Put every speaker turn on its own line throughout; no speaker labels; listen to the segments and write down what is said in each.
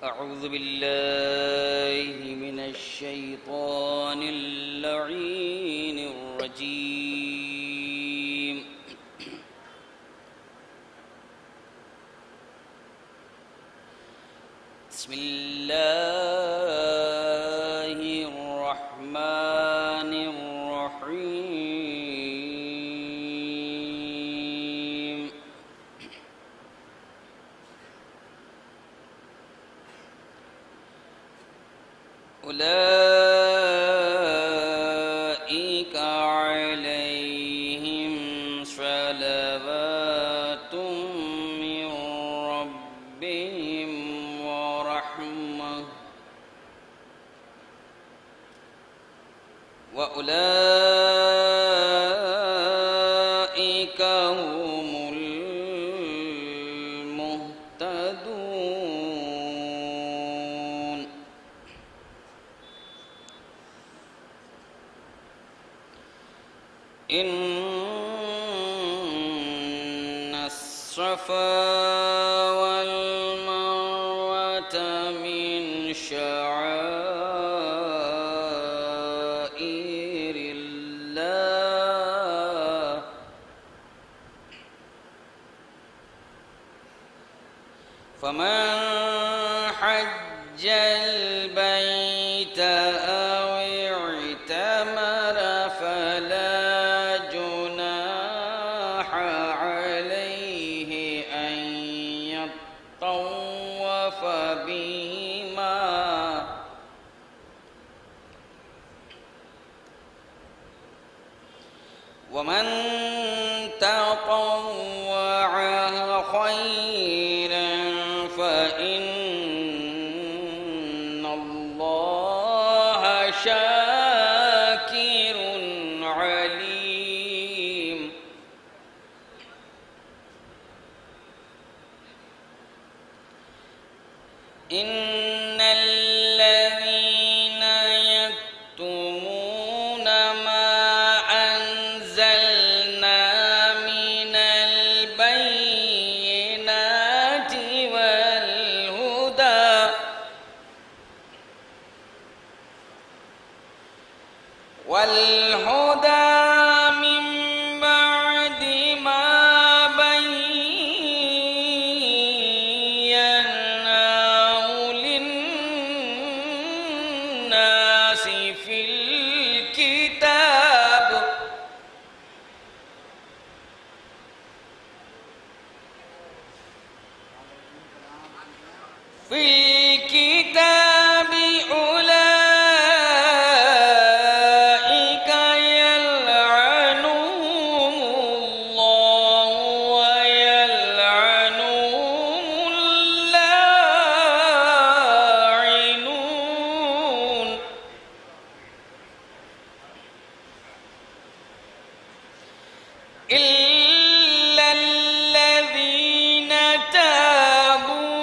أعوذ بالله من الشيطان اللعين الرجيم. بسم الله الرحمن الرحيم. أولئك عليهم صلوات من ربهم ورحمة وأولئك هم المهتدون. إن الصفا والمروة من شعائر الله فمن حج البيت أو اعتمر فلا جناح عليه أن يطوف بهما ومن تطوع خيرا فإن الله شاكر عليم. إن الذين يكتمون ما أنزلنا من البينات والهدى من بعد ما بيناه للناس في الكتاب أولئك يلعنهم الله ويلعنهم اللاعنون. إلا الذين تابوا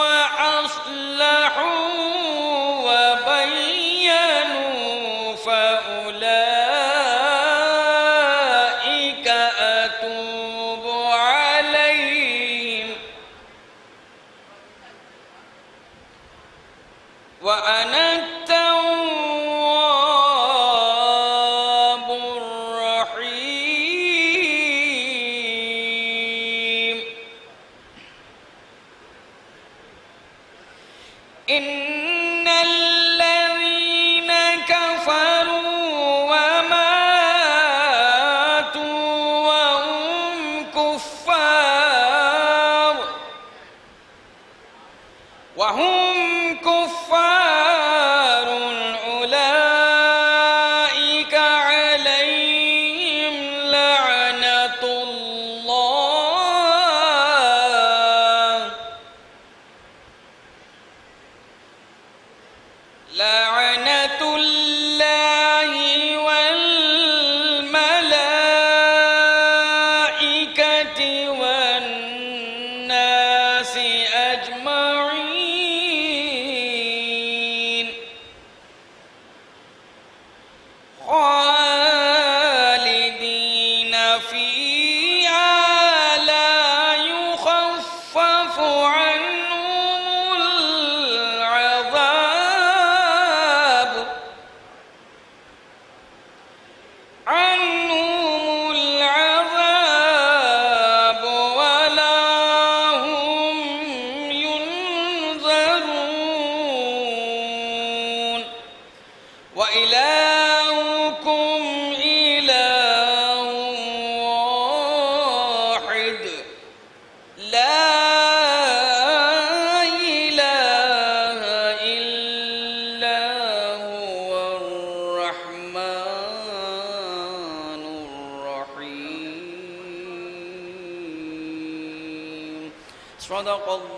وأصلحوا وبينوا فأولئك أتوب عليهم وأنا التواب الرحيم. إن الذين كفروا وماتوا وهم كفار أولئك عليهم لعنة الله والملائكة والناس أجمعين خالدين فيها لا يخفف عنهم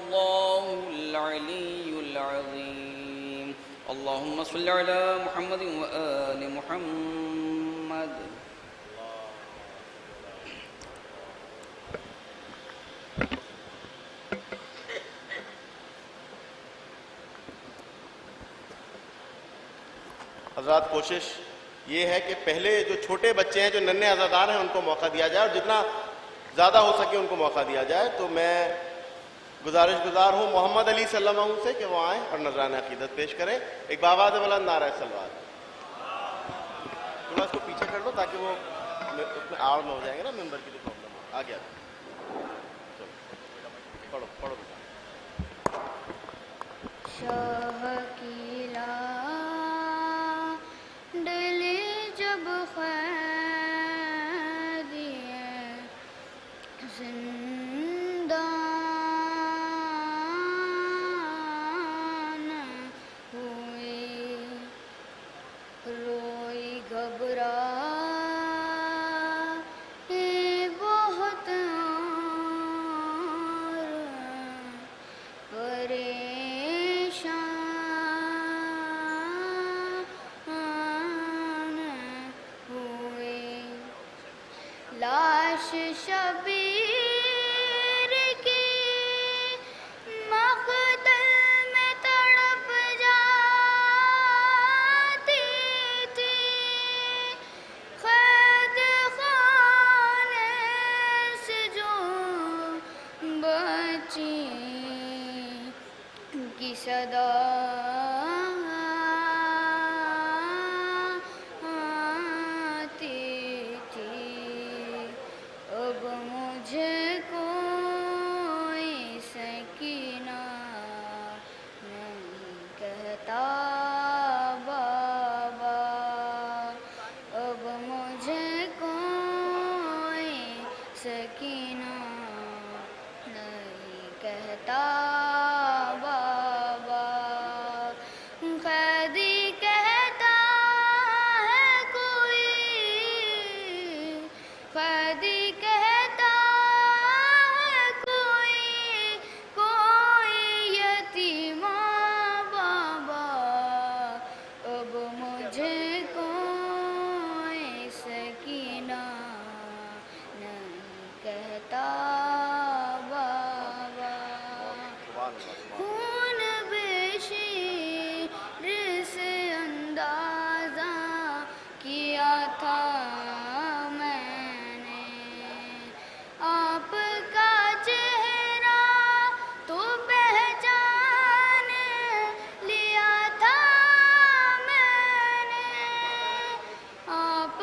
الله العلي العظيم. اللهم صل على محمد وآل محمد.
حضرات کوشش یہ ہے کہ پہلے جو چھوٹے بچے ہیں جو ننھے عزادار ہیں ان کو موقع دیا جائے اور جتنا زیادہ ہو سکے ان کو موقع دیا جائے. تو میں گزارش گزار ہوں محمد علی صلی اللہ علیہ وسلم سے کہ وہ آئیں اور نذرانہ عقیدت پیش کریں. ایک باواز بلند نعرہ صلوات. تھوڑا اس کو پیچھے کر لو تاکہ وہ اس میں آڑ میں ہو جائیں گے نا ممبر کی جو پرابلم ہے. آ گیا پڑھو پڑھو.
شاہ کی لاڈل جب قید زندان ہوئے روئی گھبرائے بہت لاش شبیر کی مقتل میں تڑپ جاتی تھی. قید خانے سے جو بچی کی صدا سکینہ نہیں کہتا بابا. قیدی کہتا ہے کوئی، قیدی کہتا ہے کوئی، کوئی یتیم بابا. اب مجھے کوئی سکینہ کہتا بابا. خون بشیر سے اندازہ کیا تھا میں نے، آپ کا چہرہ تو پہچان لیا تھا میں نے. آپ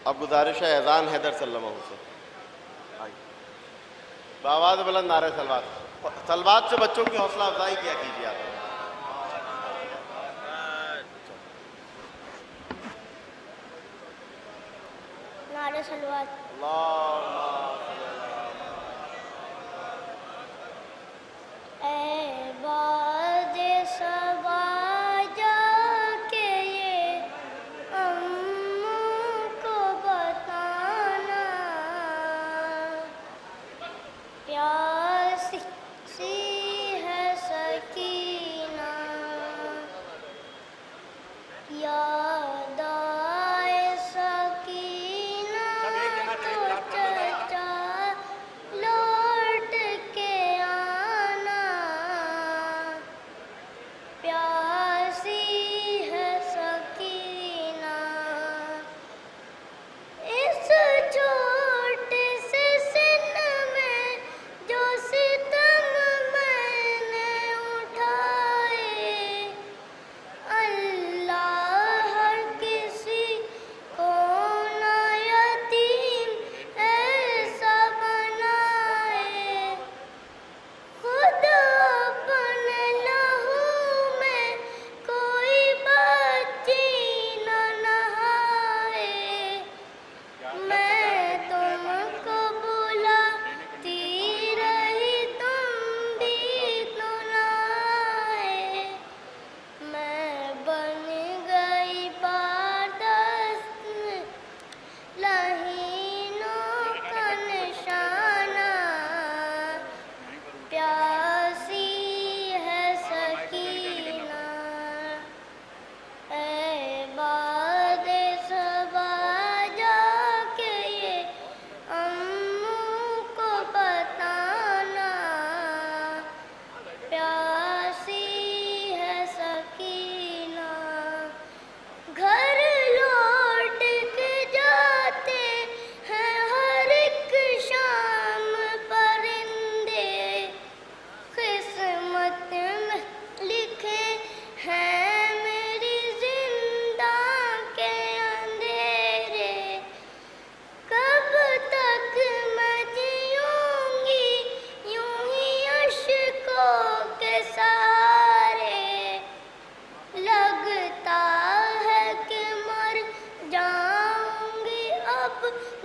اب گزارش ہے اذان حیدر صلی اللہ علیہ وسلم سے. بآواز بلند نعرہ صلوات. صلوات سے بچوں کی حوصلہ افزائی کیا کیجیے آپ.
نعرہ صلوات. اے باد صبا جا کے یہ اموں کو بتانا، پیاسی سی ہے سکینہ، یاد آئے سکینہ تو چچا لوٹ کے آنا.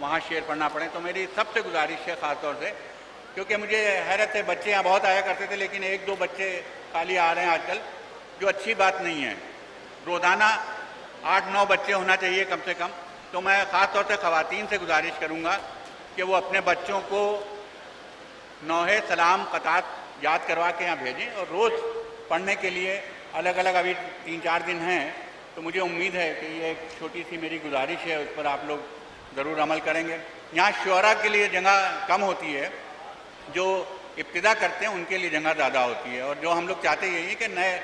وہاں شعر پڑھنا پڑے. تو میری سب سے گزارش ہے خاص طور سے, کیونکہ مجھے حیرت ہے, بچے یہاں بہت آیا کرتے تھے لیکن 1-2 بچے خالی آ رہے ہیں آج کل, جو اچھی بات نہیں ہے. روزانہ 8-9 بچے ہونا چاہیے کم سے کم. تو میں خاص طور سے خواتین سے گزارش کروں گا کہ وہ اپنے بچوں کو نوحے سلام قطعات یاد کروا کے یہاں بھیجیں, اور روز پڑھنے کے لیے الگ الگ, ابھی 3-4 دن ہیں, تو مجھے امید ہے کہ یہ ایک چھوٹی سی میری گزارش ہے, اس پر آپ لوگ ضرور عمل کریں گے. یہاں شعراء کے لیے جگہ کم ہوتی ہے, جو ابتدا کرتے ہیں ان کے لیے جگہ زیادہ ہوتی ہے, اور جو ہم لوگ چاہتے یہی ہے کہ نئے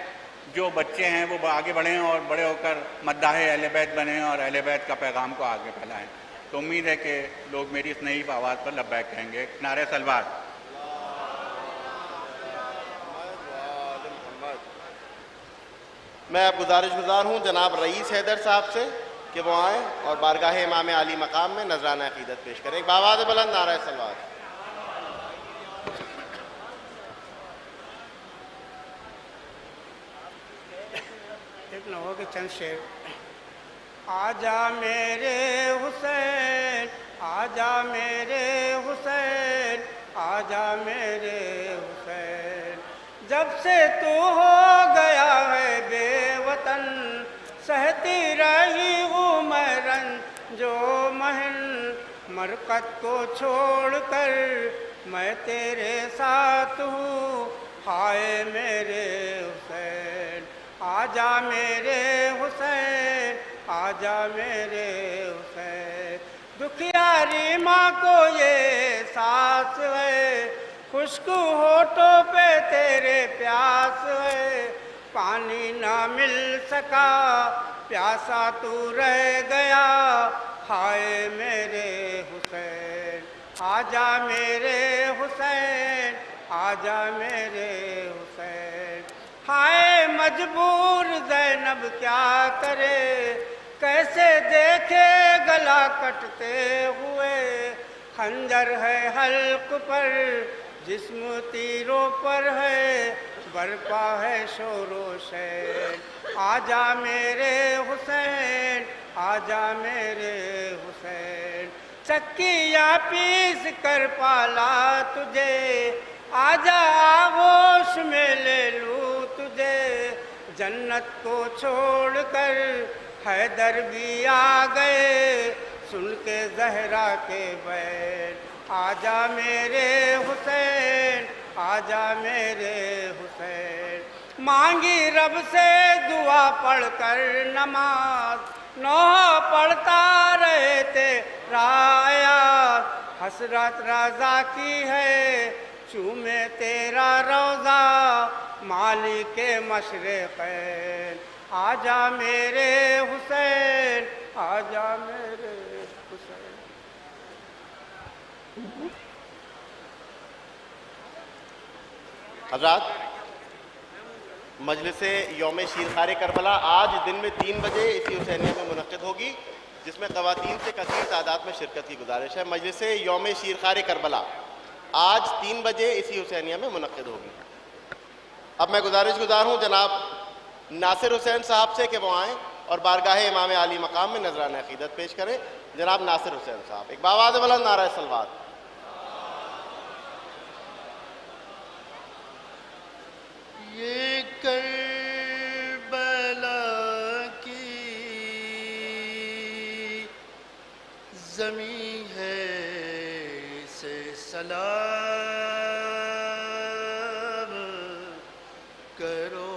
جو بچے ہیں وہ آگے بڑھیں اور بڑے ہو کر مداح اہل بیت بنیں اور اہل بیت کا پیغام کو آگے پھیلائیں. تو امید ہے کہ لوگ میری اس نئی آواز پر لبیک کہیں گے. نعرہ صلوات.
میں اب گزار ہوں جناب رئیس حیدر صاحب سے کہ وہ آئیں اور بارگاہ امام علی مقام میں نذرانہ عقیدت پیش کریں. ایک بآواز بلند نعرہ صلوات.
ایک نہ ہو کہ چند شعر. آجا میرے حسین, آجا میرے حسین, آجا میرے حسین, جب سے تو ہو گیا ہے بے وطن, سہتی رہی ہوں میں رنج جو محن, مرکت کو چھوڑ کر میں تیرے ساتھ ہوں, ہائے میرے حسین. آجا میرے حسین, آجا میرے حسین. دکھیاری ماں کو یہ احساس ہے, خشک ہونٹوں پہ تیرے پیاس ہے, پانی نہ مل سکا پیاسا تو رہ گیا, ہائے میرے حسین. آجا میرے حسین, آجا میرے حسین. ہائے مجبور زینب کیا کرے, کیسے دیکھے گلا کٹتے ہوئے, خنجر ہے حلق پر جسم تیروں پر ہے, برپا ہے شور و شیر. آجا میرے حسین, آجا میرے حسین. چکیاں پیس کر پالا تجھے, آجا آغوش میں لے لوں تجھے, جنت کو چھوڑ کر حیدر بھی آ گئے, سن کے زہرا کے بیت. آجا میرے حسین, آجا میرے حسین. مانگی رب سے دعا پڑھ کر نماز, نوحہ پڑھتا رہے تھے رایات, حسرت رضا کی ہے چومے تیرا روضہ, مالک مشرقین. آجا میرے حسین, آجا میرے حسین.
حضرات, مجلس یوم شیرخوار کربلا آج دن میں 3 بجے اسی حسینیہ میں منعقد ہوگی, جس میں خواتین سے کثیر تعداد میں شرکت کی گزارش ہے. مجلس یوم شیرخوار کربلا آج 3 بجے اسی حسینیہ میں منعقد ہوگی. اب میں گزار ہوں جناب ناصر حسین صاحب سے کہ وہ آئیں اور بارگاہ امام علی مقام میں نذرانہ عقیدت پیش کریں. جناب ناصر حسین صاحب, ایک بآواز بلند نعرہ صلوات.
یہ کربلا کی زمین ہے, اسے سلام کرو,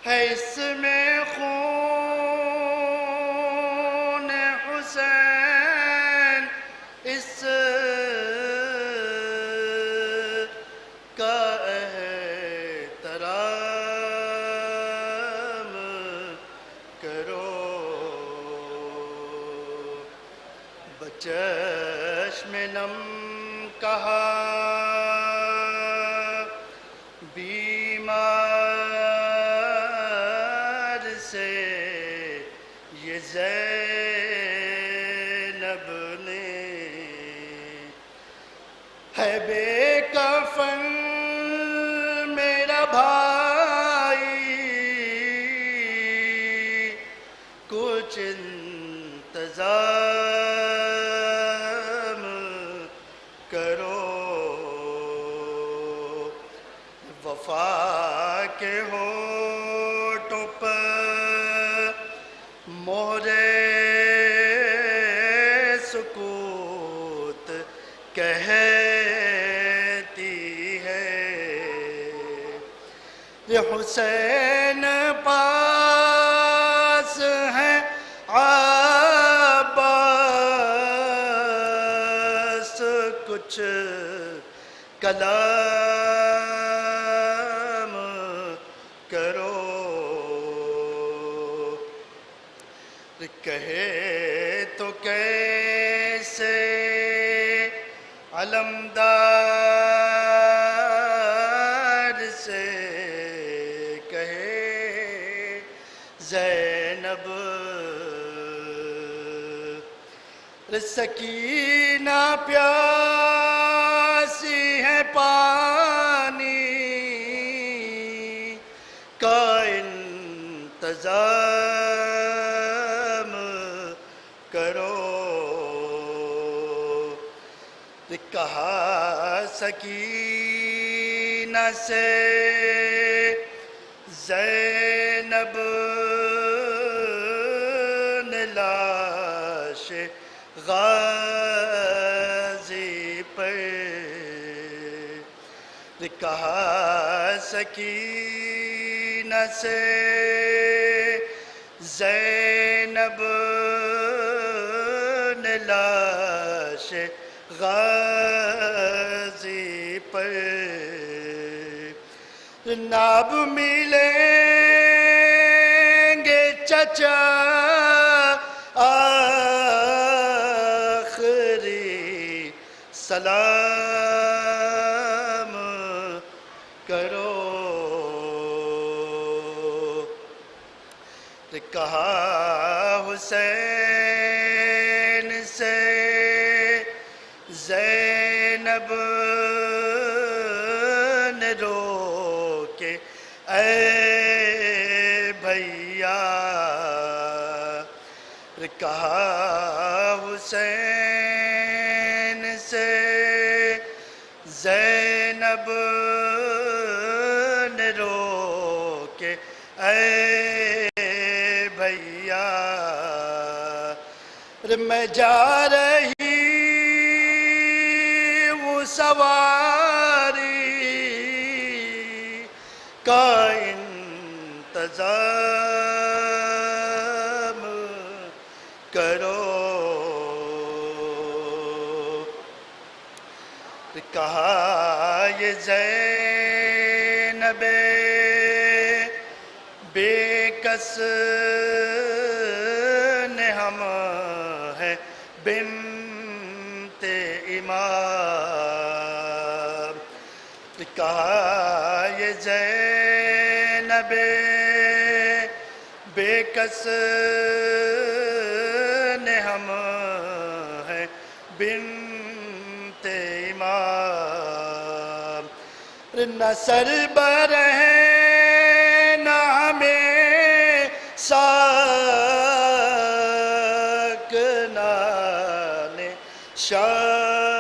ہے اس میں خون حسین, اس کا احترام کرو, بچشم نم کہا بیمار سے یہ زینب نے, ہے بے کفن میرا بھائی, کچھ انتظام کرو، وفا کے ہونٹوں پر مہر سکوت کہتی ہے، یہ حسین پاس ہیں عباس، کچھ کلام کرو، کہے تو کیسے علمدار سے کہے زینب، سکینہ پیاسی ہے پانی کا انتظام کرو، کہا سکینہ سے زینب نے لاش غازی پر، کہا سکینہ سے زینب نے لاش غازی پر، ناب ملیں گے چچا آخری سلام کرو، کہا حسین سے زینب نے رو کے اے بھیا، کہا حسین سے زینب نے رو کے اے بھیا، میں جا رہی وہ سواری کا انتظام کرو، کہا یہ زینب بے کس نے ہم ہے بنت امام، کہا یہ زینب بے کس نے ہم ہے بنت امام، نہ سربر ہے نہ ہمیں ساکنان شام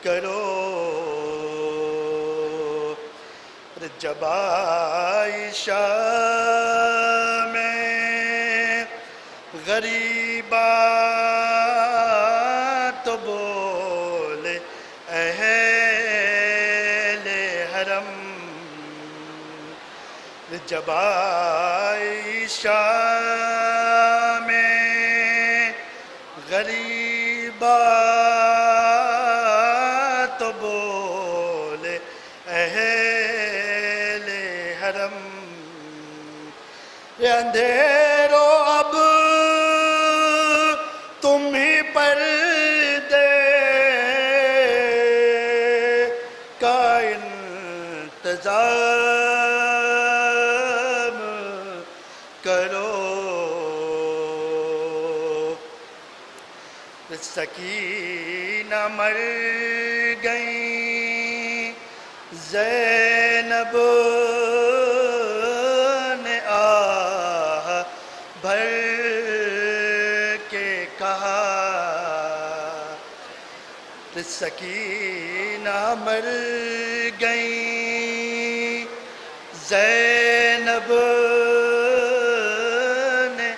کرو، جب عائشہ میں غریبہ تو بولے اہل حرم، جب عائشہ میں غریبہ تو بولے اہل حرم، یہ اندھیرو اب تم ہی پردے کا انتظام کرو، سکینہ مر گئیں زینب نے آہ بھر کے کہا سکینہ مر گئیں، زینب نے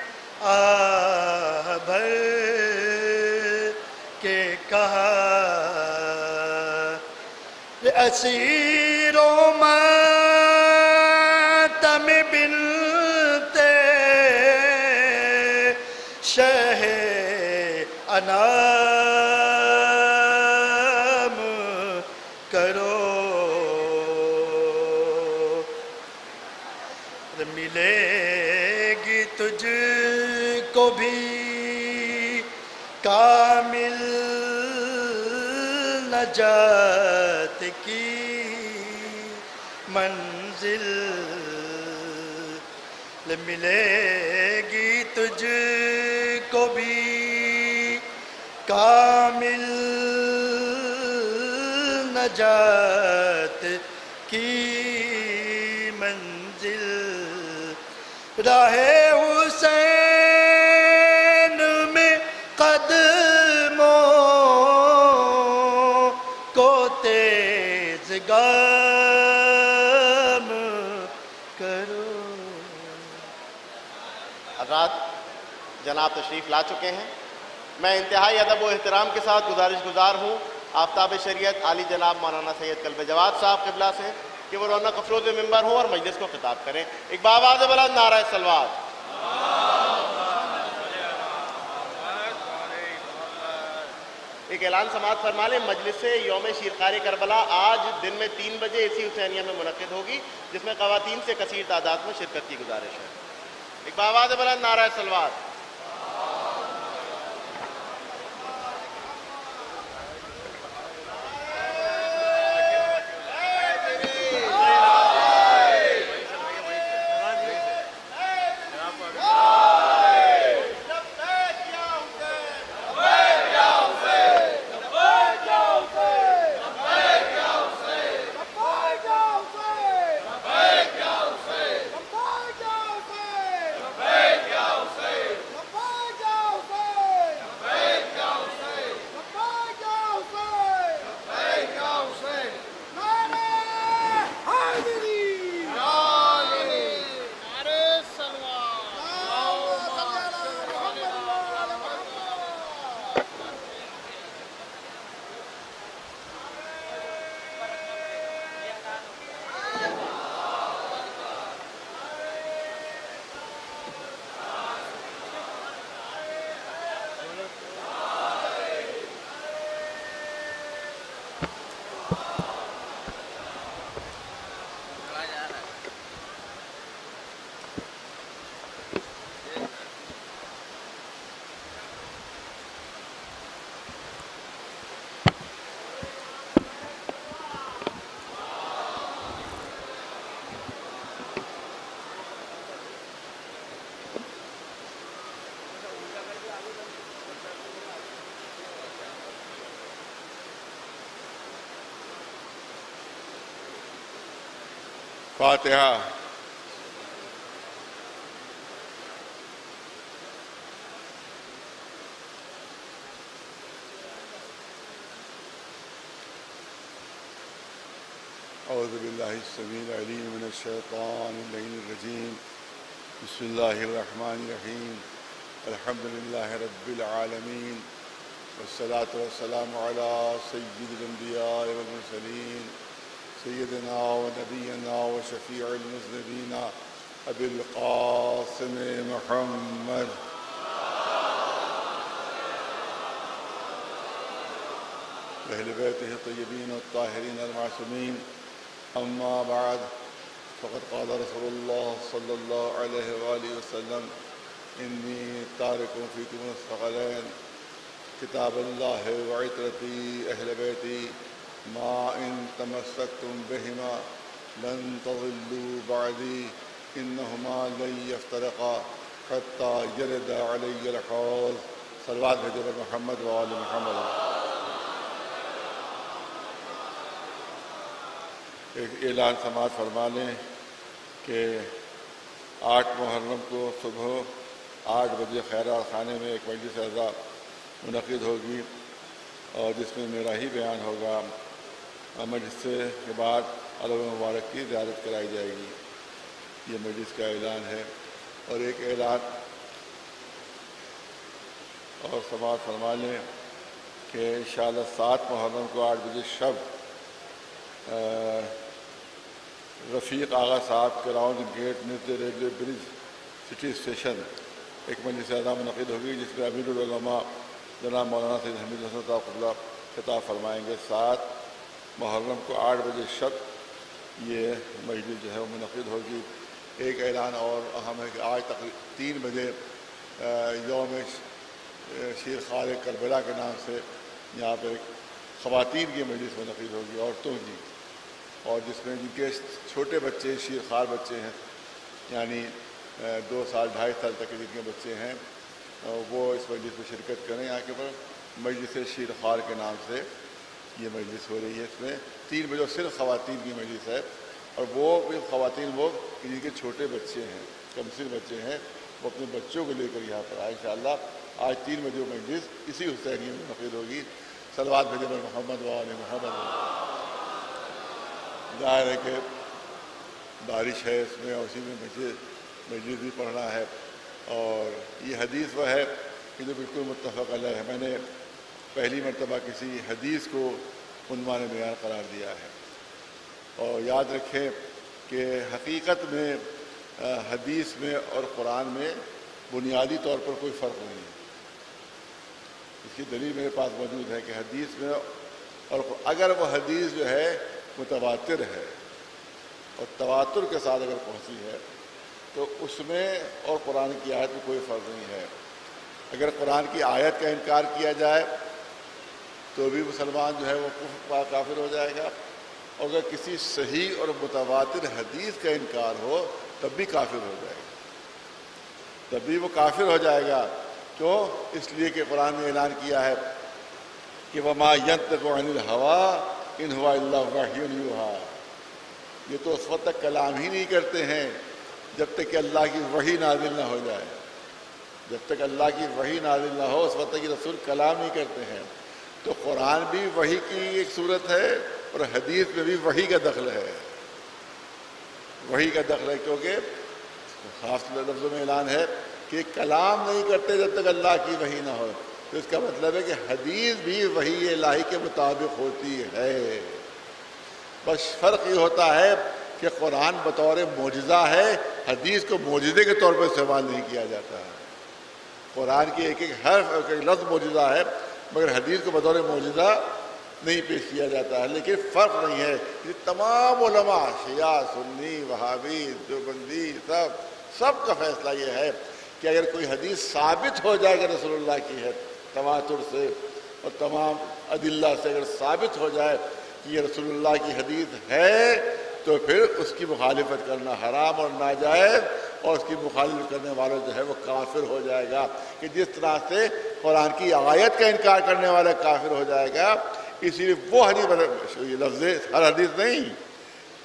آہ بھر کے کہا اسیر و ماتم بنت شہ انام کرو، ملے گی تجھ کو بھی کامل نجات کی منزل، ملے گی تجھ کو بھی کامل نجات کی منزل، راہ حسین میں قدموں کو تیز گام کرو۔
حضرات جناب تشریف لا چکے ہیں، میں انتہائی ادب و احترام کے ساتھ گزارش گزار ہوں آفتاب شریعت عالی جناب مولانا سید قلب جواد صاحب قبلہ سے کہ وہ رونق افروز ممبر ہوں اور مجلس کو خطاب کریں۔ ایک بآواز بلند نعرہ صلوات۔ ایک اعلان سماعت فرما لیں، مجلس یوم شیرخوار کربلا آج دن میں 3 بجے اسی حسینیہ میں منعقد ہوگی، جس میں خواتین سے کثیر تعداد میں شرکت کی گزارش ہے۔ ایک بآواز بلند نعرہ صلوات۔
فاتحہ۔ اعوذ باللہ السمیع العلیم من الشیطان اللعین الرجیم، بسم اللہ الرحمن الرحیم، الحمد للہ رب العالمین، والصلاة والسلام علی سید الانبیاء والمرسلین، سیدنا و نبینا و شفیع المذنبین ابی القاسم محمد اہل بیتہ الطیبین الطاہرین المعصومین، اما بعد فقد قال رسول اللہ صلی اللہ علیہ وآلہ وسلم انی تارک فیکم الثقلین کتاب اللہ وعطرتی اہل بیتی ما ان تمسکتم بہما لن تضلوا بعدی انہما لن یفترقا حتی یرد علی الحوض۔ صلوات بھیجو پر محمد و آل محمد۔ ایک اعلان سماعت فرما لیں کہ 8 محرم کو صبح 8 بجے خیرات خانے میں ایک مجلس عزا منعقد ہوگی اور جس میں میرا ہی بیان ہوگا۔ مجلس کے بعد علم مبارک کی زیارت کرائی جائے گی۔ یہ مجلس کا اعلان ہے۔ اور ایک اعلان اور سماعت فرما لیں کہ انشاءاللہ 7 محرم کو 8 بجے شب رفیق آغا صاحب کے راؤنڈ گیٹ نزد ریلوے برج سٹی اسٹیشن ایک مجلس عزا منعقد ہوگی، جس میں امیر العلماء جناب مولانا سید حمید حسن صاحب قبلہ خطاب فرمائیں گے۔ 7 محرم کو 8 بجے شب یہ مجلس جو ہے وہ منعقد ہوگی۔ ایک اعلان اور اہم ہے کہ آج تک 3 بجے یوم شیر خار کربلا کے نام سے یہاں پہ خواتین کی مجلس منعقد ہوگی، عورتوں کی، اور جس میں جن کے چھوٹے بچے شیر خار بچے ہیں، یعنی 2 سال 2.5 سال تک کے جن کے بچے ہیں، وہ اس مجلس میں شرکت کریں۔ یہاں کے پر مجلس شیر خار کے نام سے یہ مجلس ہو رہی ہے۔ اس میں 3 بجے صرف خواتین کی مجلس ہے، اور وہ خواتین وہ جن کے چھوٹے بچے ہیں، کمسن بچے ہیں، وہ اپنے بچوں کو لے کر یہاں پر آئے انشاءاللہ۔ آج 3 بجے مجلس اسی حسینیہ میں منعقد ہوگی۔ صلوات بھیجیں محمد و آل محمد۔ ظاہر ہے کہ بارش ہے اس میں، اور اسی میں مجلس بھی پڑھنا ہے، اور یہ حدیث وہ ہے کہ جو بالکل متفق علیہ ہے۔ میں نے پہلی مرتبہ کسی حدیث کو عنوان بیان قرار دیا ہے، اور یاد رکھیں کہ حقیقت میں حدیث میں اور قرآن میں بنیادی طور پر کوئی فرق نہیں ہے۔ اس کی دلیل میرے پاس موجود ہے کہ حدیث میں اور اگر وہ حدیث جو ہے متواتر ہے اور تواتر کے ساتھ اگر پہنچی ہے تو اس میں اور قرآن کی آیت میں کوئی فرق نہیں ہے۔ اگر قرآن کی آیت کا انکار کیا جائے تو بھی مسلمان جو ہے وہ کافر ہو جائے گا، اور اگر کسی صحیح اور متواتر حدیث کا انکار ہو تب بھی کافر ہو جائے گا، تب بھی وہ کافر ہو جائے گا۔ کیوں؟ اس لیے کہ قرآن نے اعلان کیا ہے کہ وَمَا يَنطِقُ عَنِ الْهَوَىٰ إِنْ هُوَ إِلَّا وَحْيٌ يُوحَىٰ۔ یہ تو اس وقت تک کلام ہی نہیں کرتے ہیں جب تک کہ اللہ کی وحی نازل نہ ہو جائے۔ جب تک اللہ کی وحی نازل نہ ہو اس وقت تک یہ رسول کلام نہیں کرتے ہیں۔ تو قرآن بھی وحی کی ایک صورت ہے، اور حدیث میں بھی وحی کا دخل ہے۔ وحی کا دخل ہے کیونکہ خاص لفظوں میں اعلان ہے کہ کلام نہیں کرتے جب تک اللہ کی وحی نہ ہو۔ تو اس کا مطلب ہے کہ حدیث بھی وحی الہی کے مطابق ہوتی ہے۔ بس فرق یہ ہوتا ہے کہ قرآن بطور معجزہ ہے، حدیث کو معجزے کے طور پر استعمال نہیں کیا جاتا ہے۔ قرآن کی ایک ایک حرف ایک ایک لفظ معجزہ ہے، مگر حدیث کو بطور معجزہ نہیں پیش کیا جاتا ہے۔ لیکن فرق نہیں ہے، یہ تمام علماء شیعہ، سنی، وہابی، دیوبندی، سب کا فیصلہ یہ ہے کہ اگر کوئی حدیث ثابت ہو جائے کہ رسول اللہ کی ہے، تواتر سے اور تمام ادلہ سے اگر ثابت ہو جائے کہ یہ رسول اللہ کی حدیث ہے، تو پھر اس کی مخالفت کرنا حرام اور ناجائز، اور اس کی مخالفت کرنے والا جو ہے وہ کافر ہو جائے گا۔ کہ جس طرح سے قرآن کی آیت کا انکار کرنے والا کافر ہو جائے گا، اسی لیے وہ حدیث لفظ ہر حدیث نہیں،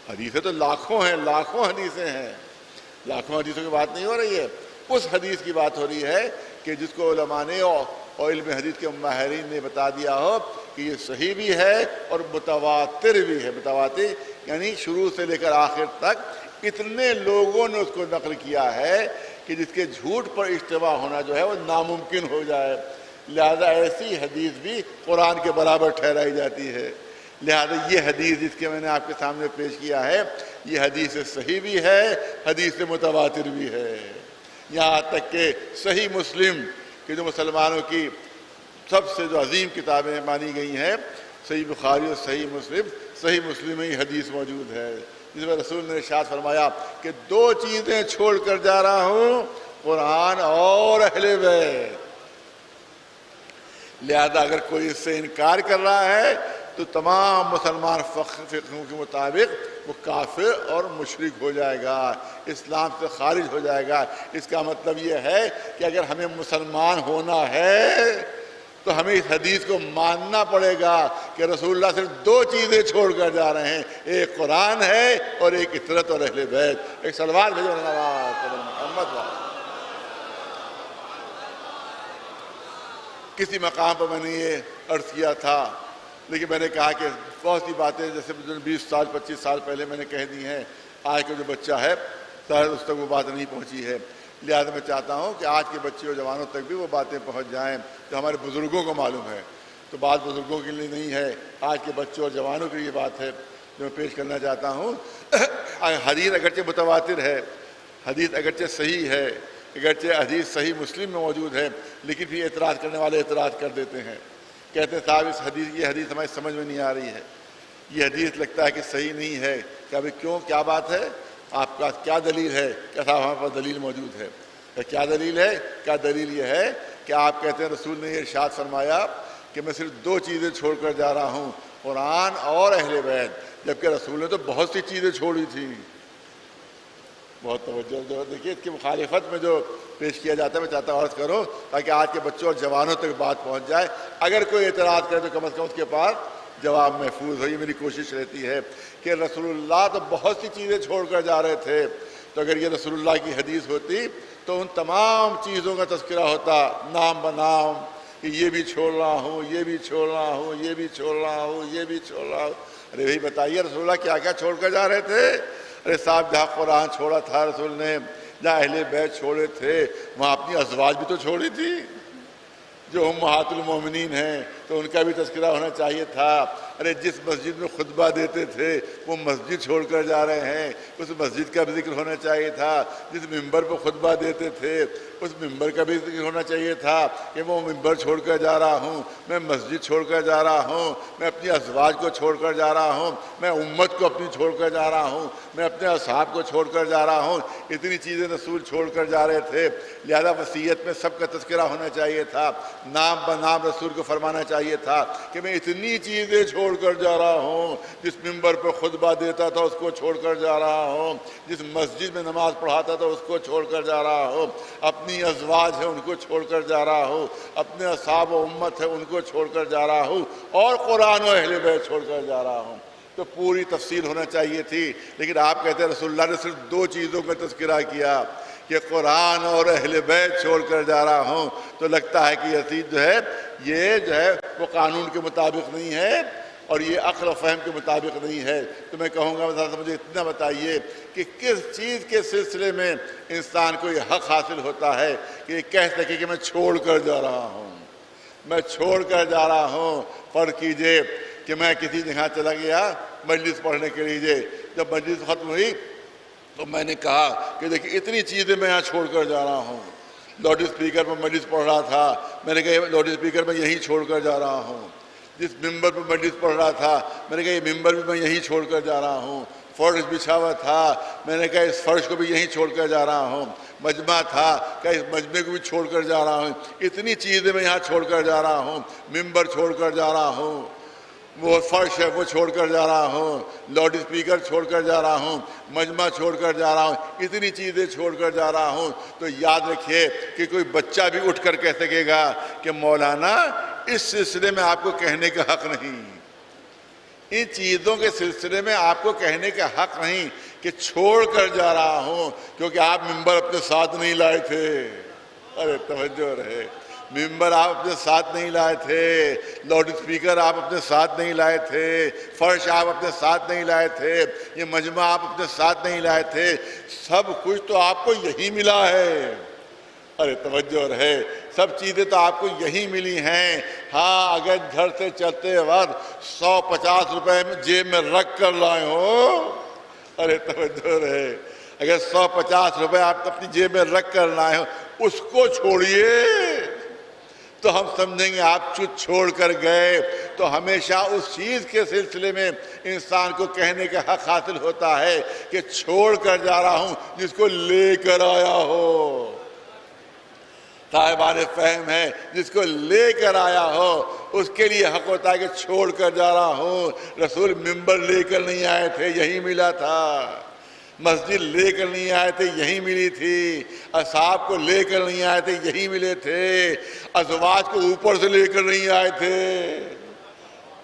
حدیثیں تو لاکھوں ہیں، لاکھوں حدیثیں ہیں، لاکھوں حدیثوں کی بات نہیں ہو رہی ہے۔ اس حدیث کی بات ہو رہی ہے کہ جس کو علماء نے اور علم حدیث کے ماہرین نے بتا دیا ہو کہ یہ صحیح بھی ہے اور متواتر بھی ہے۔ متواتر یعنی شروع سے لے کر آخر تک اتنے لوگوں نے اس کو نقل کیا ہے کہ جس کے جھوٹ پر اجتماع ہونا جو ہے وہ ناممکن ہو جائے۔ لہذا ایسی حدیث بھی قرآن کے برابر ٹھہرائی جاتی ہے۔ لہذا یہ حدیث جس کے میں نے آپ کے سامنے پیش کیا ہے، یہ حدیث صحیح بھی ہے، حدیث متواتر بھی ہے۔ یہاں تک کہ صحیح مسلم کہ جو مسلمانوں کی سب سے جو عظیم کتابیں مانی گئی ہیں، صحیح بخاری اور صحیح مسلم میں ہی حدیث موجود ہے، جس میں رسول نے ارشاد فرمایا کہ 2 چیزیں چھوڑ کر جا رہا ہوں، قرآن اور اہل بیت۔ لہذا اگر کوئی اس سے انکار کر رہا ہے تو تمام مسلمان فقہوں کے مطابق وہ کافر اور مشرک ہو جائے گا، اسلام سے خارج ہو جائے گا۔ اس کا مطلب یہ ہے کہ اگر ہمیں مسلمان ہونا ہے تو ہمیں اس حدیث کو ماننا پڑے گا کہ رسول اللہ صرف 2 چیزیں چھوڑ کر جا رہے ہیں، ایک قرآن ہے اور ایک اطرت اور اہل بیت۔ ایک سلوات بھیجو محمد۔ کسی مقام پر میں نے یہ عرض کیا تھا، لیکن میں نے کہا کہ بہت سی باتیں جیسے 20 سال 25 سال پہلے میں نے کہہ دی ہیں، آج کا جو بچہ ہے شاید اس تک وہ بات نہیں پہنچی ہے، لہٰذا میں چاہتا ہوں کہ آج کے بچے اور جوانوں تک بھی وہ باتیں پہنچ جائیں جو ہمارے بزرگوں کو معلوم ہے۔ تو بات بزرگوں کے لیے نہیں ہے، آج کے بچوں اور جوانوں کے لیے یہ بات ہے جو میں پیش کرنا چاہتا ہوں۔ حدیث اگرچہ متواتر ہے، حدیث اگرچہ صحیح ہے، اگرچہ حدیث صحیح مسلم میں موجود ہے، لیکن پھر اعتراض کرنے والے اعتراض کر دیتے ہیں، کہتے ہیں صاحب یہ حدیث ہماری سمجھ میں نہیں آ رہی ہے، یہ حدیث لگتا ہے کہ صحیح نہیں ہے۔ کہ ابھی کیوں، کیا بات ہے، آپ کا کیا دلیل ہے؟ کہ صاحب ہمارے پاس دلیل موجود ہے۔ کیا دلیل ہے؟ کیا دلیل یہ ہے کہ آپ کہتے ہیں رسول نے یہ ارشاد فرمایا کہ میں صرف 2 چیزیں چھوڑ کر جا رہا ہوں، قرآن اور اہل بیت، جبکہ رسول نے تو بہت سی چیزیں چھوڑی تھیں۔ بہت توجہ جو دیکھیے، اس کی مخالفت میں جو پیش کیا جاتا ہے میں چاہتا ہوں عرض کروں تاکہ آج کے بچوں اور جوانوں تک بات پہنچ جائے۔ اگر کوئی اعتراض کرے تو کم از کم اس کے پاس جواب محفوظ ہو۔ یہ میری کوشش رہتی ہے کہ رسول اللہ تو بہت سی چیزیں چھوڑ کر جا رہے تھے، تو اگر یہ رسول اللہ کی حدیث ہوتی تو ان تمام چیزوں کا تذکرہ ہوتا نام بنام، کہ یہ بھی چھوڑ رہا ہوں، یہ بھی چھوڑ رہا ہوں، یہ بھی چھوڑ رہا ہوں، یہ بھی چھوڑ رہا ہوں۔ ارے بھائی بتائیے رسول اللہ کیا کیا چھوڑ کر جا رہے تھے؟ ارے صاحب جہاں قرآن چھوڑا تھا رسول نے، جہاں اہل بیت چھوڑے تھے، وہاں اپنی ازواج بھی تو چھوڑی تھی جو امہات المومنین ہیں، تو ان کا بھی تذکرہ ہونا چاہیے تھا۔ ارے جس مسجد میں خطبہ دیتے تھے وہ مسجد چھوڑ کر جا رہے ہیں، اس مسجد کا بھی ذکر ہونا چاہیے تھا۔ جس ممبر پر خطبہ دیتے تھے اس ممبر کا بھی ذکر ہونا چاہیے تھا کہ وہ ممبر چھوڑ کر جا رہا ہوں، میں مسجد چھوڑ کر جا رہا ہوں، میں اپنی ازواج کو چھوڑ کر جا رہا ہوں، میں امت کو اپنی چھوڑ کر جا رہا ہوں، میں اپنے اصحاب کو چھوڑ کر جا رہا ہوں۔ اتنی چیزیں رسول چھوڑ کر جا رہے تھے، لہذا وصیت میں سب کا تذکرہ ہونا چاہیے تھا، نام بنام رسول کو فرمانا چاہیے تھا کہ میں اتنی چیزیں چھوڑ کر جا رہا ہوں۔ جس ممبر پر خطبہ دیتا تھا اس کو چھوڑ کر جا رہا ہوں، جس مسجد میں نماز پڑھاتا تھا اس کو چھوڑ کر جا رہا ہوں، اپنی ازواج ہیں ان کو چھوڑ کر جا رہا ہوں، اپنے اصحاب و امت ہے ان کو چھوڑ کر جا رہا ہوں، اور قرآن و اہل بیت چھوڑ کر جا رہا ہوں۔ تو پوری تفصیل ہونا چاہیے تھی، لیکن آپ کہتے ہیں رسول اللہ نے صرف 2 چیزوں کا تذکرہ کیا کہ قرآن اور اہل بیت چھوڑ کر جا رہا ہوں۔ تو لگتا ہے کہ یہ حدیث جو ہے وہ قانون کے مطابق نہیں ہے اور یہ عقل و فہم کے مطابق نہیں ہے۔ تو میں کہوں گا مجھے اتنا بتائیے کہ کس چیز کے سلسلے میں انسان کو یہ حق حاصل ہوتا ہے کہ یہ کہہ سکے کہ میں چھوڑ کر جا رہا ہوں، میں چھوڑ کر جا رہا ہوں۔ فرض کیجئے کہ میں کسی جگہ چلا گیا مجلس پڑھنے کے لیے، جب مجلس ختم ہوئی تو میں نے کہا کہ دیکھیں اتنی چیزیں میں یہاں چھوڑ کر جا رہا ہوں۔ لاؤڈ اسپیکر پر مجلس پڑھ رہا تھا، میں نے کہا لاؤڈ اسپیکر میں یہیں چھوڑ کر جا رہا ہوں۔ جس ممبر پر مجلس پڑھ رہا تھا میں نے کہا یہ ممبر بھی میں یہیں چھوڑ کر جا رہا ہوں۔ فرش بچھا ہوا تھا، میں نے کہا اس فرش کو بھی یہیں چھوڑ کر جا رہا ہوں۔ مجمع تھا، کہ اس مجمع کو بھی چھوڑ کر جا رہا ہوں۔ اتنی چیزیں میں یہاں چھوڑ کر جا رہا ہوں، ممبر چھوڑ کر جا رہا ہوں، وہ فرش ہے وہ چھوڑ کر جا رہا ہوں، لاؤڈ اسپیکر چھوڑ کر جا رہا ہوں، مجمع چھوڑ کر جا رہا ہوں، اتنی چیزیں چھوڑ کر جا رہا ہوں۔ تو یاد رکھیے کہ کوئی بچہ بھی اٹھ کر کہہ سکے گا کہ مولانا اس سلسلے میں آپ کو کہنے کا حق نہیں، ان چیزوں کے سلسلے میں آپ کو کہنے کا حق نہیں کہ چھوڑ کر جا رہا ہوں، کیونکہ آپ ممبر اپنے ساتھ نہیں لائے تھے۔ ارے توجہ رہے، ممبر آپ اپنے ساتھ نہیں لائے تھے، لاؤڈ اسپیکر آپ اپنے ساتھ نہیں لائے تھے، فرش آپ اپنے ساتھ نہیں لائے تھے، یہ مجمع آپ اپنے ساتھ نہیں لائے تھے، سب کچھ تو آپ کو یہی ملا ہے۔ ارے توجہ رہے، سب چیزیں تو آپ کو یہی ملی ہیں۔ ہاں اگر گھر سے چلتے وقت 150 روپے جیب میں رکھ کر لائے ہو، ارے توجہ رہے، اگر 150 روپے آپ اپنی جیب میں رکھ کر لائے ہو اس کو چھوڑیے تو ہم سمجھیں گے آپ چھوڑ کر گئے۔ تو ہمیشہ اس چیز کے سلسلے میں انسان کو کہنے کا حق حاصل ہوتا ہے کہ چھوڑ کر جا رہا ہوں جس کو لے کر آیا ہو۔ صاحبان فہم ہے، جس کو لے کر آیا ہو اس کے لیے حق ہوتا ہے کہ چھوڑ کر جا رہا ہوں۔ رسول ممبر لے کر نہیں آئے تھے، یہی ملا تھا، مسجد لے کر نہیں آئے تھے، یہی ملی تھی، اصحاب کو لے کر نہیں آئے تھے، یہی ملے تھے، ازواج کو اوپر سے لے کر نہیں آئے تھے،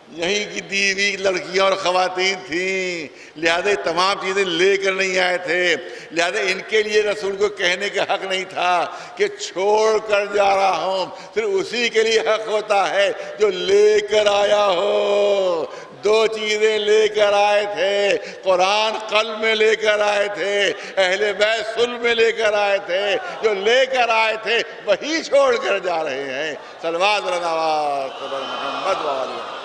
یہیں کی دیوی لڑکیاں اور خواتین تھیں، لہذا تمام چیزیں لے کر نہیں آئے تھے، لہذا ان کے لیے رسول کو کہنے کا حق نہیں تھا کہ چھوڑ کر جا رہا ہوں، صرف اسی کے لیے حق ہوتا ہے جو لے کر آیا ہو۔ دو چیزیں لے کر آئے تھے، قرآن قلب میں لے کر آئے تھے، اہل بیت صلب میں لے کر آئے تھے، جو لے کر آئے تھے وہی چھوڑ کر جا رہے ہیں۔ صلوات اللہ محمد وآلہ۔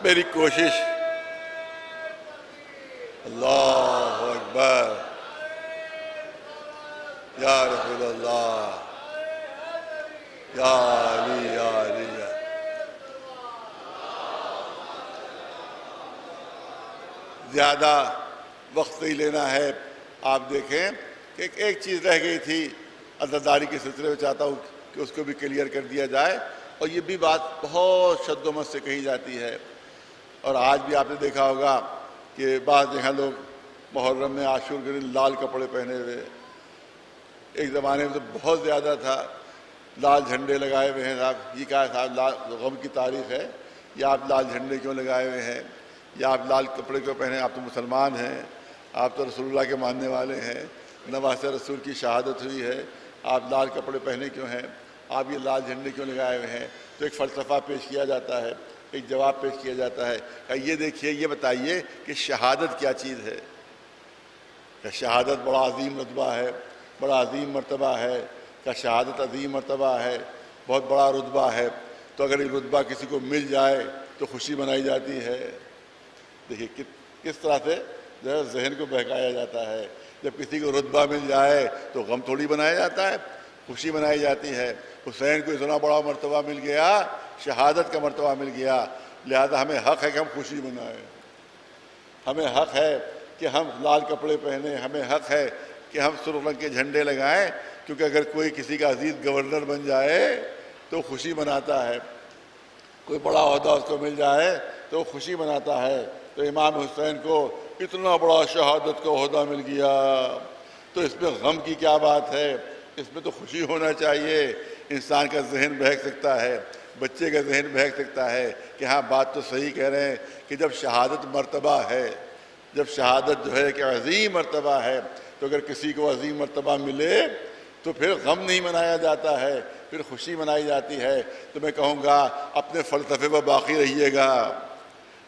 میری کوشش، اللہ اکبر، یا رسول اللہ، یا علی یا علی۔ زیادہ وقت نہیں لینا ہے۔ آپ دیکھیں کہ ایک چیز رہ گئی تھی عزاداری کے سلسلے میں، چاہتا ہوں کہ اس کو بھی کلیئر کر دیا جائے، اور یہ بھی بات بہت شد و مت سے کہی جاتی ہے، اور آج بھی آپ نے دیکھا ہوگا کہ بعض جگہ لوگ محرم میں عاشور کے دن لال کپڑے پہنے ہوئے، ایک زمانے میں تو بہت زیادہ تھا، لال جھنڈے لگائے ہوئے ہیں۔ صاحب یہ کہا صاحب لال غم کی تاریخ ہے، یا آپ لال جھنڈے کیوں لگائے ہوئے ہیں، یا آپ لال کپڑے کیوں پہنے، آپ تو مسلمان ہیں، آپ تو رسول اللہ کے ماننے والے ہیں، نواسہ رسول کی شہادت ہوئی ہے، آپ لال کپڑے پہنے کیوں ہیں، آپ یہ لال جھنڈے کیوں لگائے ہوئے ہیں؟ تو ایک فلسفہ پیش کیا جاتا ہے، ایک جواب پیش کیا جاتا ہے کہ یہ دیکھیے، یہ بتائیے کہ شہادت کیا چیز ہے؟ کہ شہادت بڑا عظیم رتبہ ہے، بڑا عظیم مرتبہ ہے، کہ شہادت عظیم مرتبہ ہے، بہت بڑا رتبہ ہے، تو اگر یہ رتبہ کسی کو مل جائے تو خوشی منائی جاتی ہے۔ دیکھیے کس طرح سے جو ہے ذہن کو بہکایا جاتا ہے۔ جب کسی کو رتبہ مل جائے تو غم تھوڑی بنایا جاتا ہے، خوشی منائی جاتی ہے۔ حسین کو اتنا بڑا مرتبہ مل گیا، شہادت کا مرتبہ مل گیا، لہذا ہمیں حق ہے کہ ہم خوشی منائیں، ہمیں حق ہے کہ ہم لال کپڑے پہنیں، ہمیں حق ہے کہ ہم سرخ رنگ کے جھنڈے لگائیں، کیونکہ اگر کوئی کسی کا عزیز گورنر بن جائے تو خوشی مناتا ہے، کوئی بڑا عہدہ اس کو مل جائے تو خوشی مناتا ہے۔ تو امام حسین کو اتنا بڑا شہادت کا عہدہ مل گیا، تو اس میں غم کی کیا بات ہے؟ اس میں تو خوشی ہونا چاہیے۔ انسان کا ذہن بہک سکتا ہے، بچے کا ذہن بہک سکتا ہے کہ ہاں بات تو صحیح کہہ رہے ہیں کہ جب شہادت مرتبہ ہے، جب شہادت جو ہے کہ عظیم مرتبہ ہے، تو اگر کسی کو عظیم مرتبہ ملے تو پھر غم نہیں منایا جاتا ہے، پھر خوشی منائی جاتی ہے۔ تو میں کہوں گا اپنے فلسفے پر باقی رہیے گا،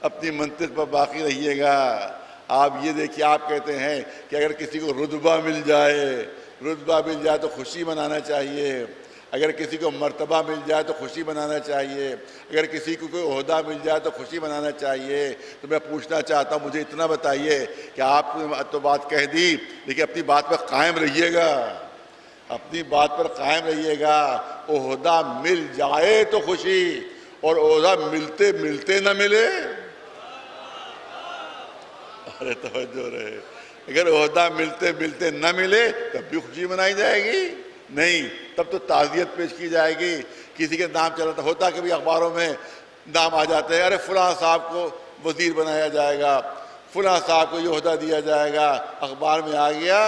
اپنی منطق پر باقی رہیے گا۔ آپ یہ دیکھیے، آپ کہتے ہیں کہ اگر کسی کو رتبہ مل جائے تو خوشی منانا چاہیے، اگر کسی کو مرتبہ مل جائے تو خوشی منانا چاہیے، اگر کسی کو کوئی عہدہ مل جائے تو خوشی منانا چاہیے۔ تو میں پوچھنا چاہتا ہوں، مجھے اتنا بتائیے کہ آپ نے تو بات کہہ دی، لیکن اپنی بات پر قائم رہیے گا، اپنی بات پر قائم رہیے گا۔ عہدہ مل جائے تو خوشی، اور عہدہ ملتے ملتے نہ ملے، ارے توجہ رہے، اگر عہدہ ملتے ملتے نہ ملے تب بھی خوشی منائی جائے گی؟ نہیں، تب تو تعزیت پیش کی جائے گی۔ کسی کے نام چلا ہوتا کہ بھی اخباروں میں نام آ جاتے ہیں، ارے فلاں صاحب کو وزیر بنایا جائے گا، فلاں صاحب کو یہ عہدہ دیا جائے گا، اخبار میں آ گیا،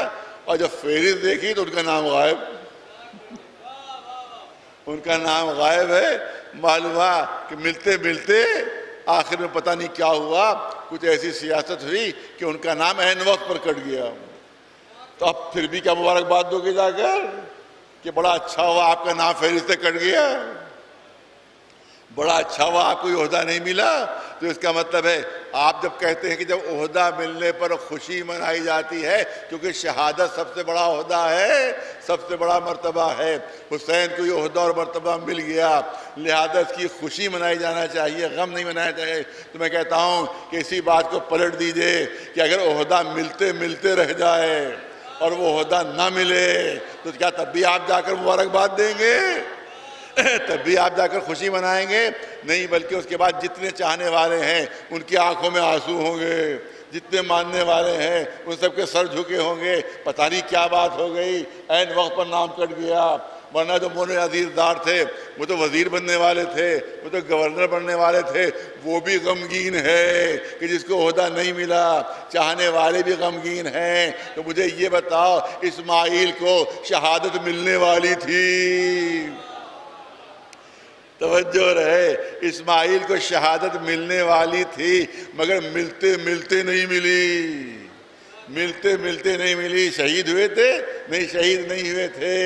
اور جب فہرست دیکھی تو ان کا نام غائب، ان کا نام غائب ہے۔ معلوم ہوا کہ ملتے ملتے آخر میں پتہ نہیں کیا ہوا، کچھ ایسی سیاست ہوئی کہ ان کا نام عین وقت پر کٹ گیا۔ تو اب پھر بھی کیا مبارکباد دو گے جا کر کہ بڑا اچھا ہوا آپ کا نام فہرست سے کٹ گیا، بڑا اچھا ہوا آپ کو یہ عہدہ نہیں ملا؟ تو اس کا مطلب ہے آپ جب کہتے ہیں کہ جب عہدہ ملنے پر خوشی منائی جاتی ہے، کیونکہ شہادت سب سے بڑا عہدہ ہے، سب سے بڑا مرتبہ ہے، حسین کو یہ عہدہ اور مرتبہ مل گیا، لہذا اس کی خوشی منائی جانا چاہیے، غم نہیں منایا چاہیے۔ تو میں کہتا ہوں کہ اسی بات کو پلٹ دیجئے کہ اگر عہدہ ملتے ملتے رہ جائے اور وہ عہدہ نہ ملے تو کیا تب بھی آپ جا کر مبارکباد دیں گے؟ تب بھی آپ جا کر خوشی منائیں گے؟ نہیں، بلکہ اس کے بعد جتنے چاہنے والے ہیں ان کی آنکھوں میں آنسو ہوں گے، جتنے ماننے والے ہیں ان سب کے سر جھکے ہوں گے، پتہ نہیں کیا بات ہو گئی، عین وقت پر نام کٹ گیا، ورنہ جو مونے عزیز دار تھے وہ تو وزیر بننے والے تھے، وہ تو گورنر بننے والے تھے، وہ بھی غمگین ہے کہ جس کو عہدہ نہیں ملا، چاہنے والے بھی غمگین ہیں۔ تو مجھے یہ بتاؤ اسماعیل کو شہادت ملنے والی تھی، توجہ رہے، اسماعیل کو شہادت ملنے والی تھی، مگر ملتے ملتے نہیں ملی، ملتے ملتے نہیں ملی۔ شہید ہوئے تھے؟ نہیں، شہید نہیں ہوئے تھے،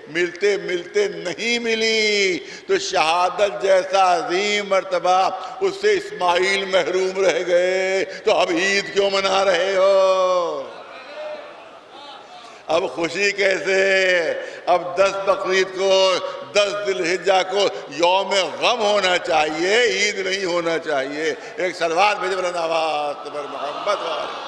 ملتے ملتے نہیں ملی۔ تو شہادت جیسا عظیم مرتبہ اس سے اسماعیل محروم رہ گئے، تو اب عید کیوں منا رہے ہو؟ اب خوشی کیسے؟ اب 10 بقرعید کو، 10 ذی الحجہ کو یوم غم ہونا چاہیے، عید نہیں ہونا چاہیے۔ ایک صلوات بھیجے بلند آواز پر محمد والے۔